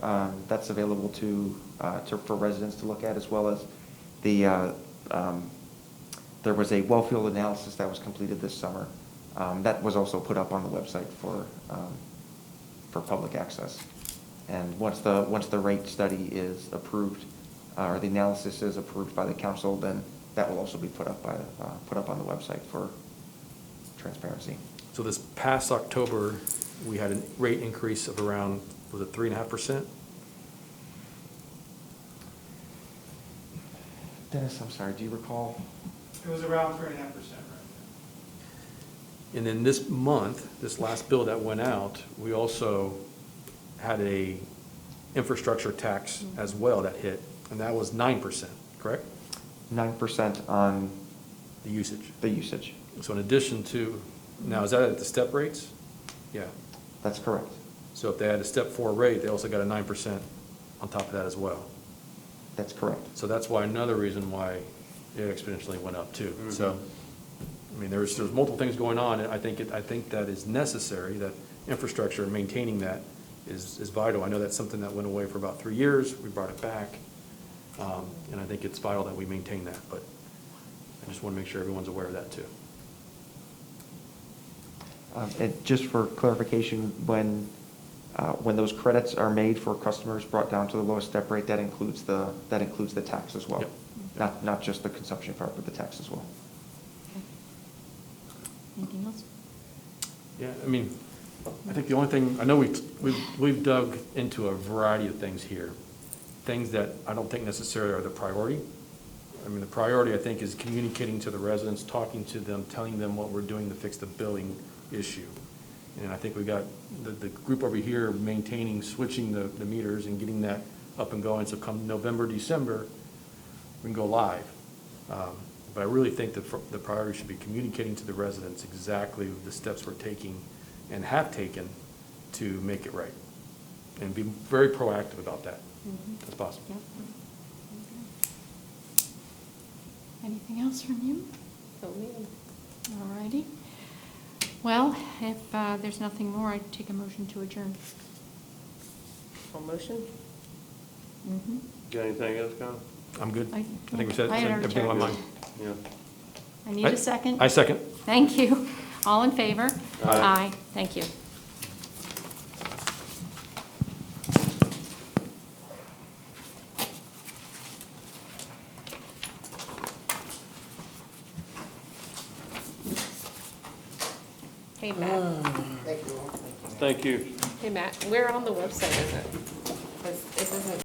Speaker 9: That's available for residents to look at, as well as there was a well field analysis that was completed this summer. That was also put up on the website for public access. And once the rate study is approved, or the analysis is approved by the council, then that will also be put up on the website for transparency.
Speaker 5: So this past October, we had a rate increase of around, was it 3.5%?
Speaker 9: Dennis, I'm sorry, do you recall?
Speaker 13: It was around 3.5%, right?
Speaker 5: And then this month, this last bill that went out, we also had a infrastructure tax as well that hit, and that was 9%, correct?
Speaker 9: 9% on
Speaker 5: The usage.
Speaker 9: the usage.
Speaker 5: So in addition to, now is that at the step rates? Yeah.
Speaker 9: That's correct.
Speaker 5: So if they had a step 4 rate, they also got a 9% on top of that as well.
Speaker 9: That's correct.
Speaker 5: So that's why, another reason why it exponentially went up too.
Speaker 2: Mm-hmm.
Speaker 5: So, I mean, there's multiple things going on, and I think that is necessary, that infrastructure, maintaining that is vital. I know that's something that went away for about 3 years, we brought it back, and I think it's vital that we maintain that, but I just want to make sure everyone's aware of that too.
Speaker 9: And just for clarification, when those credits are made for customers brought down to the lowest step rate, that includes the tax as well.
Speaker 5: Yep.
Speaker 9: Not just the consumption part, but the tax as well.
Speaker 1: Okay. Anything else?
Speaker 5: Yeah, I mean, I think the only thing, I know we've dug into a variety of things here, things that I don't think necessarily are the priority. I mean, the priority, I think, is communicating to the residents, talking to them, telling them what we're doing to fix the billing issue. And I think we got the group over here maintaining, switching the meters and getting that up and going. So come November, December, we can go live. But I really think that the priority should be communicating to the residents exactly the steps we're taking and have taken to make it right. And be very proactive about that, if possible.
Speaker 1: Yep. Okay. Anything else from you?
Speaker 7: Oh, me.
Speaker 1: All righty. Well, if there's nothing more, I'd take a motion to adjourn.
Speaker 7: Full motion?
Speaker 1: Mm-hmm.
Speaker 2: Got anything else, Con?
Speaker 5: I'm good.
Speaker 1: I
Speaker 5: think we said
Speaker 1: had
Speaker 5: everything on my mind.
Speaker 2: Yeah.
Speaker 1: I need a second.
Speaker 5: I second.
Speaker 1: Thank you. All in favor?
Speaker 2: Aye.
Speaker 1: Thank you.
Speaker 7: Hey, Matt.
Speaker 2: Thank you.
Speaker 7: Hey, Matt, where on the website is it?